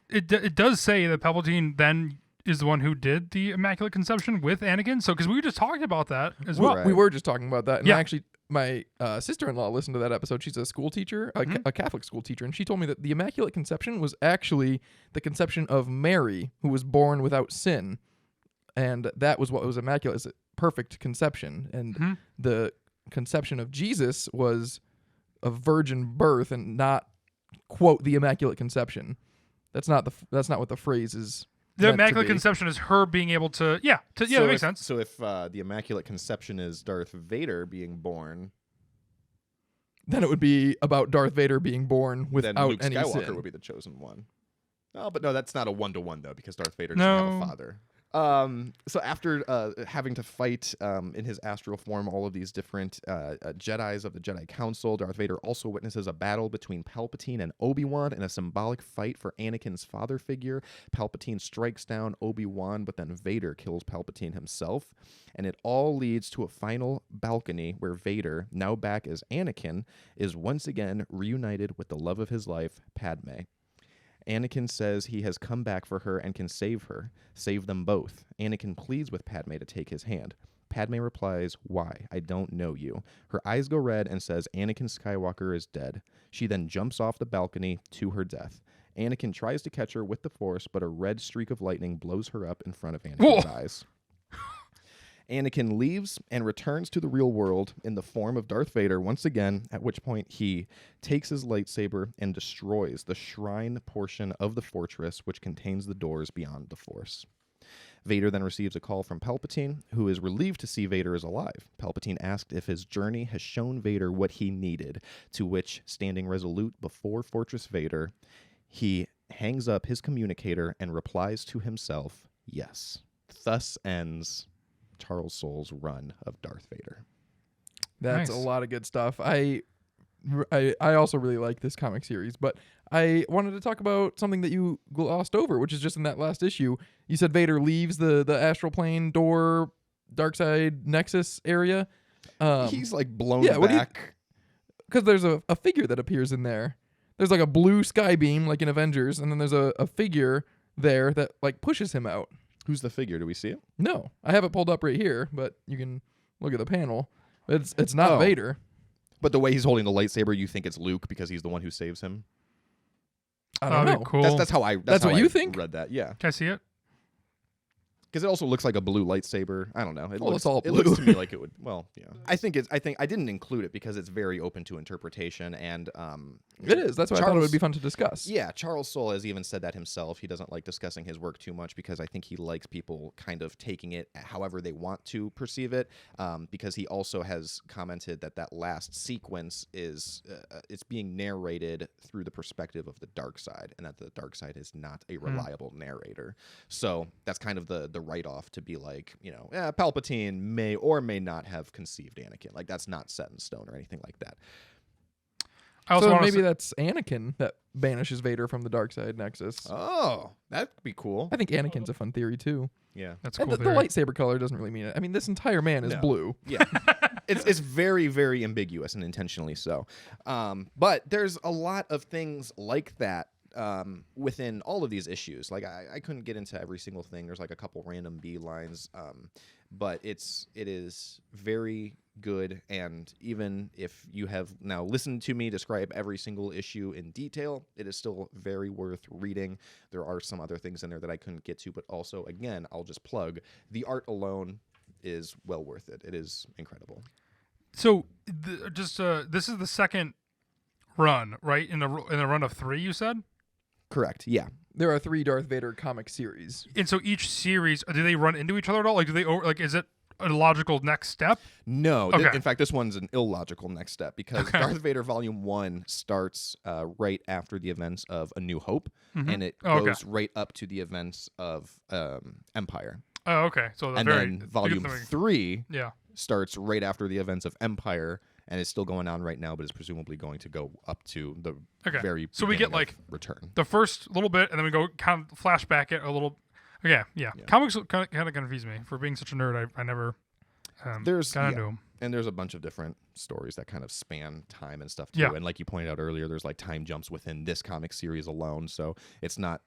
it does say that Palpatine then is the one who did the Immaculate Conception with Anakin. So because we were just talking about that as well. Right. We were just talking about that. And Yeah. actually, my sister-in-law listened to that episode. She's a school teacher, a Catholic school teacher, and she told me that the Immaculate Conception was actually the conception of Mary, who was born without sin. And that was what was immaculate, is a perfect conception. And the conception of Jesus was a virgin birth and not, quote, the Immaculate Conception. That's not what the phrase is. The Immaculate Conception is her being able to, that makes sense. So if the Immaculate Conception is Darth Vader being born, then it would be about Darth Vader being born without then Luke any Skywalker sin. would be the chosen one. Oh, but no, that's not a one-to-one though, because Darth Vader No. doesn't have a father. So after having to fight in his astral form all of these different Jedis of the Jedi Council, Darth Vader also witnesses a battle between Palpatine and Obi-Wan in a symbolic fight for Anakin's father figure. Palpatine strikes down Obi-Wan, but then Vader kills Palpatine himself. And it all leads to a final balcony where Vader, now back as Anakin, is once again reunited with the love of his life, Padme. Anakin says he has come back for her and can save her. Save them both. Anakin pleads with Padme to take his hand. Padme replies, "Why? I don't know you." Her eyes go red and says Anakin Skywalker is dead. She then jumps off the balcony to her death. Anakin tries to catch her with the Force, but a red streak of lightning blows her up in front of Anakin's eyes. Anakin leaves and returns to the real world in the form of Darth Vader once again, at which point he takes his lightsaber and destroys the shrine portion of the fortress which contains the doors beyond the Force. Vader then receives a call from Palpatine, who is relieved to see Vader is alive. Palpatine asked if his journey has shown Vader what he needed, to which, standing resolute before Fortress Vader, he hangs up his communicator and replies to himself, "Yes." Thus ends Charles Soule's run of Darth Vader. That's Nice. a lot of good stuff. I also really like this comic series, but I wanted to talk about something that you glossed over, which is just in that last issue. You said Vader leaves the astral plane door, dark side nexus area. He's like blown yeah, back. Because there's a figure that appears in there. There's like a blue sky beam, like in Avengers, and then there's a figure there that like pushes him out. Who's the figure? Do we see it? No, I have it pulled up right here, but you can look at the panel. It's not Oh. Vader. But the way he's holding the lightsaber, you think it's Luke because he's the one who saves him? I don't That'd know. be cool. That's how I. That's how what you I think? Read that, yeah. Can I see it? Because it also looks like a blue lightsaber. I don't know. Well, it's all It looks blue. to me like it would. Well, yeah. I think I didn't include it because it's very open to interpretation, and It is. That's why I thought it would be fun to discuss. Yeah, Charles Soule has even said that himself. He doesn't like discussing his work too much because I think he likes people kind of taking it however they want to perceive it. Because he also has commented that last sequence is it's being narrated through the perspective of the dark side, and that the dark side is not a reliable narrator. So that's kind of the write-off to be like, Palpatine may or may not have conceived Anakin. Like that's not set in stone or anything like that. I also So want maybe that's Anakin that banishes Vader from the dark side nexus. Oh, that'd be cool. I think Anakin's a fun theory too. Yeah. that's And cool. the theory. lightsaber color doesn't really mean it. I mean, this entire man is No. blue. Yeah. It's very, very ambiguous and intentionally so. But there's a lot of things like that within all of these issues, like I couldn't get into every single thing. There's like a couple random B lines, but it is very good. And even if you have now listened to me describe every single issue in detail, it is still very worth reading. There are some other things in there that I couldn't get to, but also, again, I'll just plug, the art alone is well worth it. It is incredible. So this is the second run, right? In a run of 3, you said? Correct. Yeah. There are 3 Darth Vader comic series. And so each series, do they run into each other at all? Like, is it a logical next step? No. Okay. In fact, this one's an illogical next step because Darth Vader Volume 1 starts right after the events of A New Hope, and it goes right up to the events of Empire. Oh, okay. So And then Volume 3 yeah. starts right after the events of Empire, and it's still going on right now, but it's presumably going to go up to the very So we get beginning like of Return. the first little bit, and then we go kind of flashback it a little. Yeah. Comics kind of confuse me. For being such a nerd, I never got into them. And there's a bunch of different stories that kind of span time and stuff too. Yeah. And like you pointed out earlier, there's like time jumps within this comic series alone, so it's not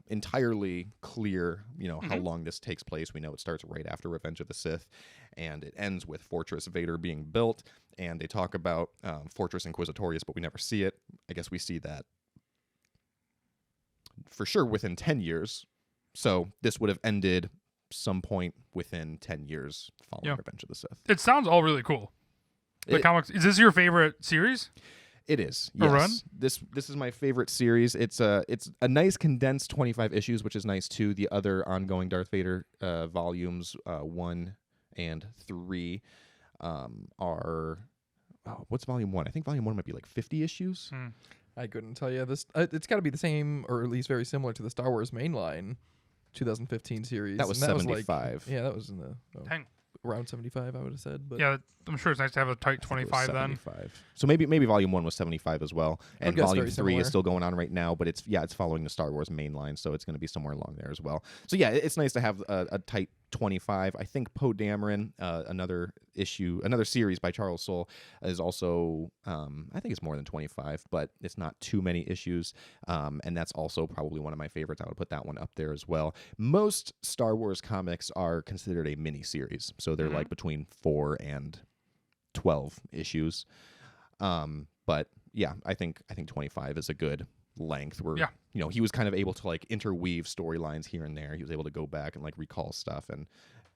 entirely clear how long this takes place. We know it starts right after Revenge of the Sith, and it ends with Fortress Vader being built, and they talk about Fortress Inquisitorius, but we never see it. I guess we see that for sure within 10 years. So this would have ended some point within 10 years following Revenge of the Sith. It sounds all really cool. The comics. Is this your favorite series? It is. A Yes. run? This is my favorite series. It's a nice condensed 25 issues, which is nice too. The other ongoing Darth Vader volumes 1 and 3 are what's volume 1? I think volume 1 might be like 50 issues. I couldn't tell you this. It's got to be the same, or at least very similar to the Star Wars mainline 2015 series. That was and 75. that was in the Dang. around 75, I would have said. But Yeah, I'm sure it's nice to have a tight I think it 25 was then. 75. So maybe volume 1 was 75 as well, and guess volume very 3 similar. is still going on right now, but it's following the Star Wars main line, so it's going to be somewhere along there as well. So yeah, it's nice to have a tight 25. I think Poe Dameron, another series by Charles Soule, is also I think it's more than 25, but it's not too many issues, and that's also probably one of my favorites. I would put that one up there as well. Most Star Wars comics are considered a mini series, so they're like between 4 and 12 issues. But yeah, I think 25 is a good length where he was kind of able to like interweave storylines here and there. He was able to go back and like recall stuff, and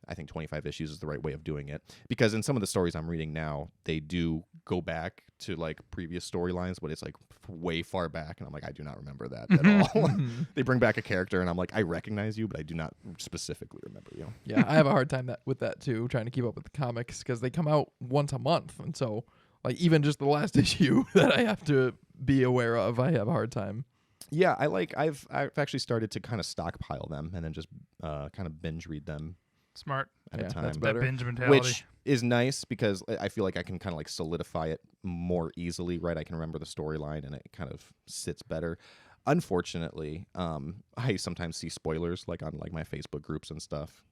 I think 25 issues is the right way of doing it, because in some of the stories I'm reading now, they do go back to like previous storylines, but it's like way far back, and I'm like, I do not remember that at all. They bring back a character and I'm like, I recognize you, but I do not specifically remember you. yeah, I have a hard time with that too, trying to keep up with the comics because they come out once a month, and so like even just the last issue that I have to be aware of, I have a hard time. Yeah, I've actually started to kind of stockpile them and then just kind of binge read them Smart. at a Yeah, time. that's That better. binge mentality. Which is nice because I feel like I can kind of like solidify it more easily, right? I can remember the storyline and it kind of sits better. Unfortunately, I sometimes see spoilers like on like my Facebook groups and stuff.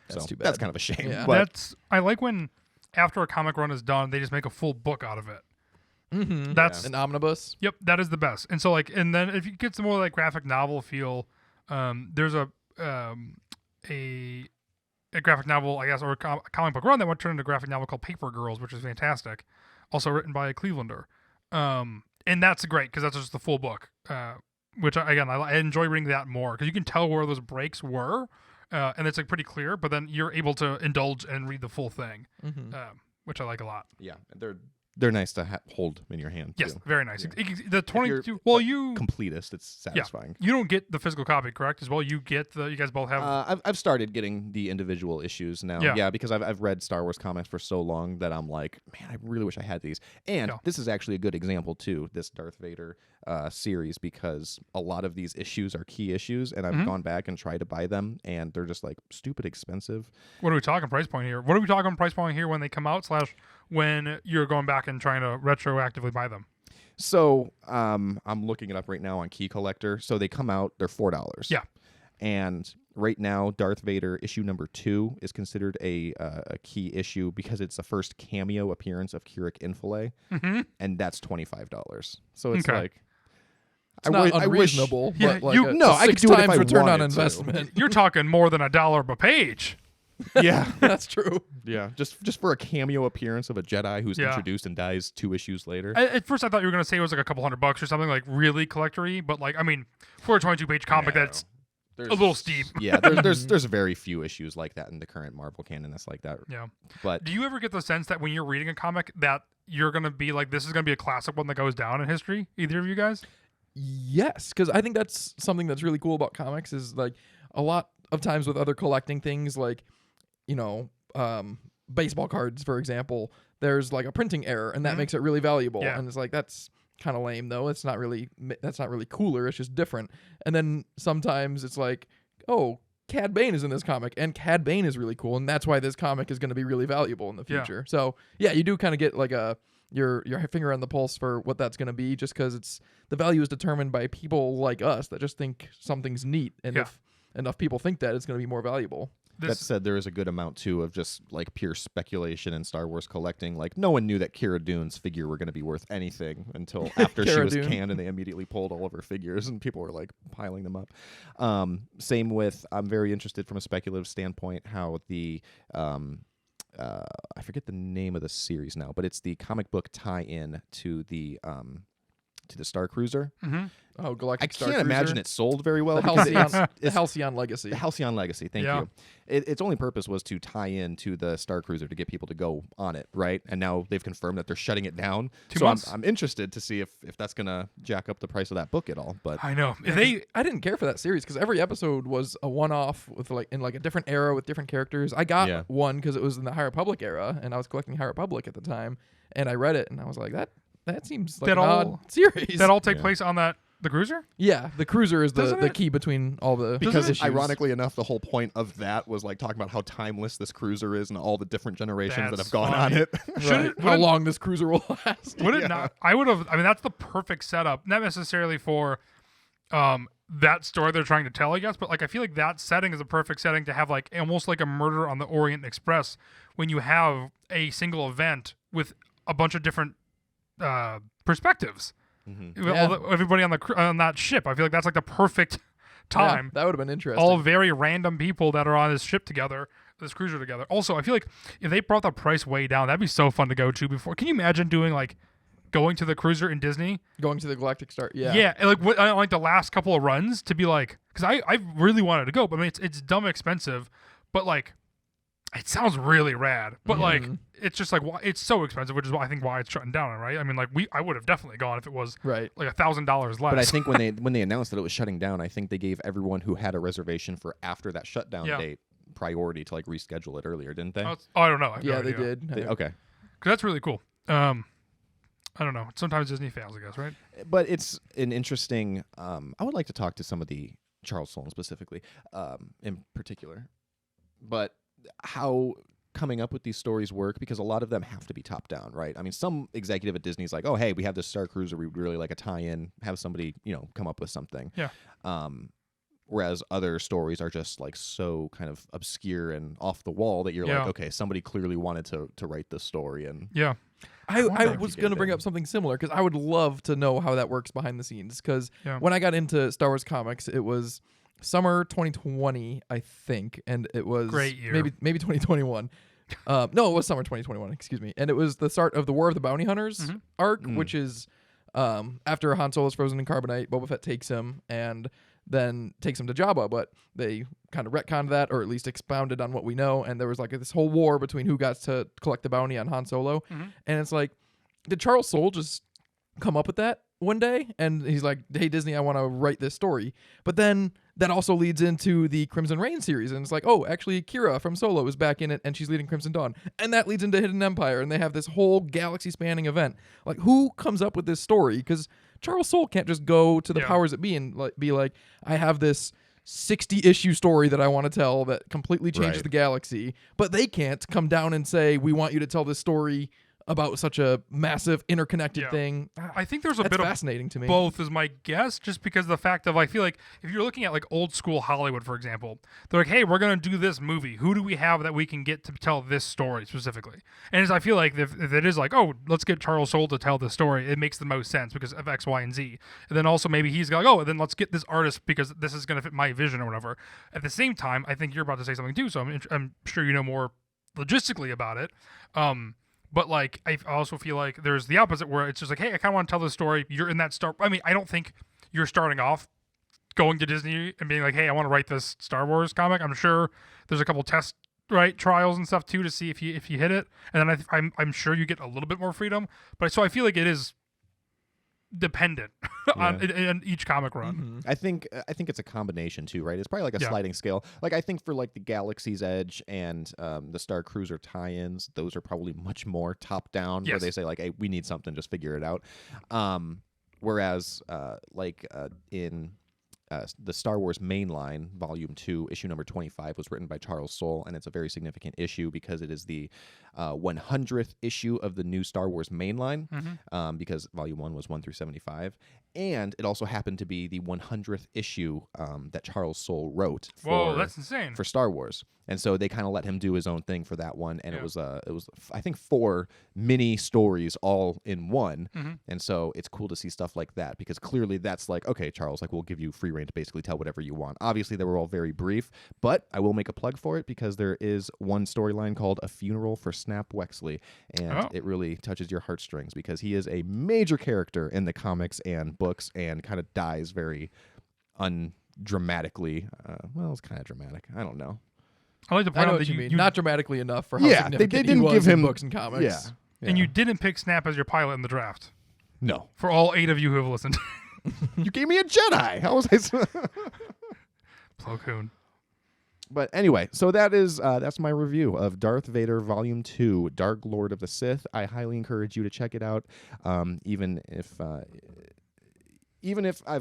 That's so too that's bad. kind of a shame. Yeah. But I like when after a comic run is done, they just make a full book out of it. Mm-hmm. That's An omnibus. Yep, that is the best. And so like, and then if you get some more like graphic novel feel, there's a graphic novel, I guess, or a comic book run that went turned into a graphic novel called Paper Girls, which is fantastic. Also written by a Clevelander. And that's great because that's just the full book. Which I enjoy reading that more because you can tell where those breaks were, and it's like pretty clear. But then you're able to indulge and read the full thing, which I like a lot. yeah, they're nice to hold in your hand. Yes, too. very nice. Yeah. The 22. you're Well, a you completist. It's satisfying. You don't get the physical copy, correct? As well, you get the. You guys both have. I've started getting the individual issues now. Yeah. Because I've read Star Wars comics for so long that I'm like, man, I really wish I had these. And this is actually a good example too, this Darth Vader series, because a lot of these issues are key issues, and I've gone back and tried to buy them, and they're just like stupid expensive. What are we talking price point here? What are we talking price point here when they come out / when you're going back and trying to retroactively buy them? So I'm looking it up right now on Key Collector. So they come out, they're $4. Yeah. And right now, Darth Vader issue number 2 is considered a key issue because it's the first cameo appearance of Keurig Infile, and that's $25. So it's Okay. like It's not unreasonable, Yeah, but like you- a No, I could 6 do it if times I return on wanted to. investment. You're talking more than $1 a page. Yeah. That's true. Yeah. Just for a cameo appearance of a Jedi who's Yeah. introduced and dies 2 issues later. At first, I thought you were gonna say it was like a couple $100 or something like really collectory, but like I mean, for a 22-page comic, No. that's There's- a little steep. Yeah, there's very few issues like that in the current Marvel canon that's like that. Yeah. But Do you ever get the sense that when you're reading a comic that you're gonna be like, this is gonna be a classic one that goes down in history? Either of you guys? Yes, because I think that's something that's really cool about comics is like a lot of times with other collecting things like, baseball cards, for example, there's like a printing error and that makes it really valuable. Yeah. And it's like, that's kind of lame though. That's not really cooler. It's just different. And then sometimes it's like, oh, Cad Bane is in this comic and Cad Bane is really cool. And that's why this comic is going to be really valuable in the Yeah. future. So yeah, you do kind of get like your finger on the pulse for what that's going to be, just because the value is determined by people like us that just think something's neat, and Yeah. if enough people think that, it's going to be more valuable. that said, there is a good amount too of just like pure speculation in Star Wars collecting. Like no one knew that Cara Dune's figure were going to be worth anything until after she Cara was Dune. canned, and they immediately pulled all of her figures, and people were like piling them up. Same with, I'm very interested from a speculative standpoint how the I forget the name of the series now, but it's the comic book tie-in to the Star Cruiser. Mm-hmm. Oh, Galactic I Star can't Cruiser. imagine it sold very well. The because Halcyon, the it's Halcyon Legacy. the Halcyon Legacy. Thank Yeah. you. Its only purpose was to tie in to the Star Cruiser to get people to go on it, right? And now they've confirmed that they're shutting it down. 2 so months. I'm interested to see if that's gonna jack up the price of that book at all. But I know. If they I didn't care for that series because every episode was a one-off with like in like a different era with different characters. I got Yeah. one because it was in the High Republic era, and I was collecting High Republic at the time, and I read it, and I was like, that seems like That an all- odd series. that all take Yeah. place on the cruiser? Yeah, the cruiser is Doesn't the it- key between all the because issues. ironically enough, the whole point of that was like talking about how timeless this cruiser is and all the different generations that That's have gone funny. on it. Should Right. it- How would it- long this cruiser will last. Would it Yeah. not? I would have. I mean, that's the perfect setup. Not necessarily for that story they're trying to tell, I guess, but like I feel like that setting is a perfect setting to have like almost like a Murder on the Orient Express when you have a single event with a bunch of different perspectives. Mhm. With Yeah. everybody on that ship. I feel like that's like the perfect time. Yeah, that would have been interesting. All very random people that are on this ship together, this cruiser together. Also, I feel like if they brought the price way down, that'd be so fun to go to before. Can you imagine doing like going to the cruiser in Disney? Going to the Galactic Star. Yeah. Yeah, and like the last couple of runs to be like, because I really wanted to go, but I mean it's dumb expensive, but like it sounds really rad. But like it's just like it's so expensive, which is why I think why it's shutting down, right? I mean like I would have definitely gone if it was Right. like $1,000 less. But I think when they announced that it was shutting down, I think they gave everyone who had a reservation for after that shutdown Yeah. date priority to like reschedule it earlier, didn't they? I don't know. I have no Yeah, they idea. did. Okay. 'Cause that's really cool. I don't know. Sometimes Disney fails, I guess, right? But it's an interesting. I would like to talk to some of the Charles Soule specifically, in particular, but how coming up with these stories work, because a lot of them have to be top down, right? I mean, some executive at Disney's like, oh, hey, we have this Star Cruiser, we would really like a tie-in, have somebody, come up with something. Yeah. Whereas other stories are just like so kind of obscure and off the wall that you're Yeah. like, okay, somebody clearly wanted to write this story, and Yeah. I wonder if was you get going to it bring in. up something similar because I would love to know how that works behind the scenes. Because Yeah. when I got into Star Wars comics, it was summer 2020, I think, and it was Great year. maybe 2021. No, it was summer 2021. Excuse me, and it was the start of the War of the Bounty Hunters arc, which is after Han Solo's frozen in carbonite, Boba Fett takes him and then takes him to Jabba, but they kind of retconned that, or at least expounded on what we know, and there was like this whole war between who got to collect the bounty on Han Solo, and it's like, did Charles Soule just come up with that one day? And he's like, hey, Disney, I want to write this story. But then that also leads into the Crimson Reign series, and it's like, oh, actually, Kira from Solo is back in it, and she's leading Crimson Dawn. And that leads into Hidden Empire, and they have this whole galaxy-spanning event. Like, who comes up with this story? Because Charles Soule can't just go to the Yeah. powers that be and be like, I have this 60-issue story that I want to tell that completely changes Right. the galaxy. But they can't come down and say, we want you to tell this story about such a massive interconnected Yeah. thing. I think there's a That's bit of fascinating to me. both is my guess, just because of the fact of I feel like if you're looking at like old school Hollywood, for example, they're like, hey, we're gonna do this movie. Who do we have that we can get to tell this story specifically? And as I feel like if it is like, oh, let's get Charles Soule to tell this story, it makes the most sense because of X, Y, and Z. And then also maybe he's like, oh, then let's get this artist because this is gonna fit my vision or whatever. At the same time, I think you're about to say something too, so I'm sure you know more logistically about it. But like, I also feel like there's the opposite where it's just like, hey, I kind of want to tell this story. You're in that I mean, I don't think you're starting off going to Disney and being like, hey, I want to write this Star Wars comic. I'm sure there's a couple test trials and stuff too to see if you hit it, and then I'm sure you get a little bit more freedom. But so I feel like it is dependent on in each comic run. I think it's a combination too, right? It's probably like a sliding scale. Like I think for like the Galaxy's Edge and the Star Cruiser tie-ins, those are probably much more top down, where they say like, hey, we need something, just figure it out. Whereas in the Star Wars Mainline, Volume 2, issue number 25, was written by Charles Soule, and it's a very significant issue because it is the 100th issue of the new Star Wars Mainline, because Volume 1 was 1 through 75, and it also happened to be the 100th issue that Charles Soule wrote Whoa, that's insane. for Star Wars. And so they kind of let him do his own thing for that one, and it was I think 4 mini stories all in one. And so it's cool to see stuff like that, because clearly that's like, okay, Charles, like we'll give you free reign to basically tell whatever you want. Obviously they were all very brief, but I will make a plug for it because there is one storyline called A Funeral for Snap Wexley, and it really touches your heartstrings because he is a major character in the comics and books and kind of dies very undramatically. Well, it's kind of dramatic. I don't know. I like to I point know out what that you mean. Not dramatically enough for how they significant didn't he was give him in books and comics. Yeah. and you didn't pick Snap as your pilot in the draft. No. For all 8 of you who have listened. You gave me a Jedi. How was I Plo Koon. But anyway, so that's my review of Darth Vader Volume 2, Dark Lord of the Sith. I highly encourage you to check it out, even if I've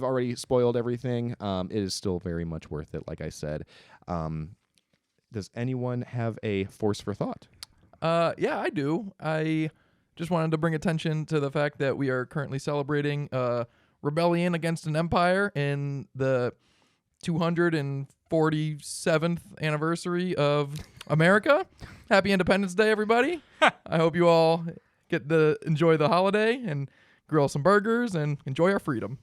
already spoiled everything. It is still very much worth it, like I said. Does anyone have a force for thought? Yeah, I do. I just wanted to bring attention to the fact that we are currently celebrating rebellion against an empire in the 247th anniversary of America. Happy Independence Day, everybody. I hope you all get to enjoy the holiday and grill some burgers and enjoy our freedom.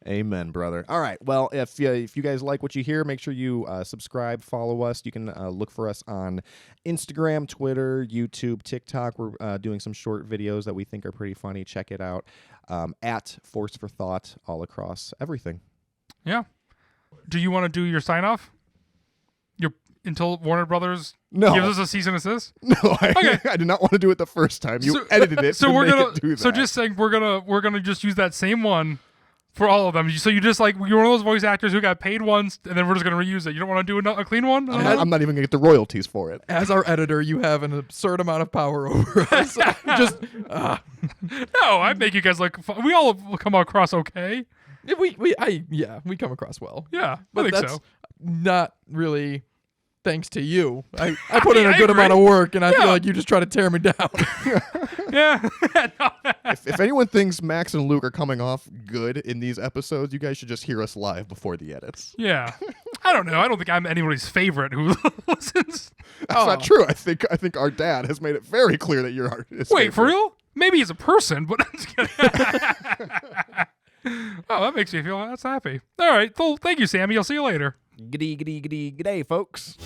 Amen, brother. All right. Well, if you guys like what you hear, make sure you subscribe, follow us. You can look for us on Instagram, Twitter, YouTube, TikTok. We're doing some short videos that we think are pretty funny. Check it out. At Force for Thought all across everything. Yeah. Do you want to do your sign off? Until Warner Brothers No. gives us a cease and desist? No, Okay. I did not want to do it the first time. You edited it. So to we're make gonna it do that. so just saying we're gonna just use that same one for all of them. So you just like you're one of those voice actors who got paid once and then we're just gonna reuse it. You don't want to do a clean one? I'm not even gonna get the royalties for it. As our editor, you have an absurd amount of power over us. Just No, I make you guys look. We all come across okay. we come across well. Yeah, But I think that's so. not really thanks to you. I put in a I good agree. amount of work, and I feel Yeah. like you just try to tear me down. Yeah. No. If anyone thinks Max and Luke are coming off good in these episodes, you guys should just hear us live before the edits. Yeah. I don't know. I don't think I'm anybody's favorite who listens. That's not true. I think our dad has made it very clear that you're our Wait, for real? Maybe he's a person, but I'm just kidding. Oh, that makes me feel that's happy. All right. Well, thank you, Sammy. I'll see you later. G'day, folks.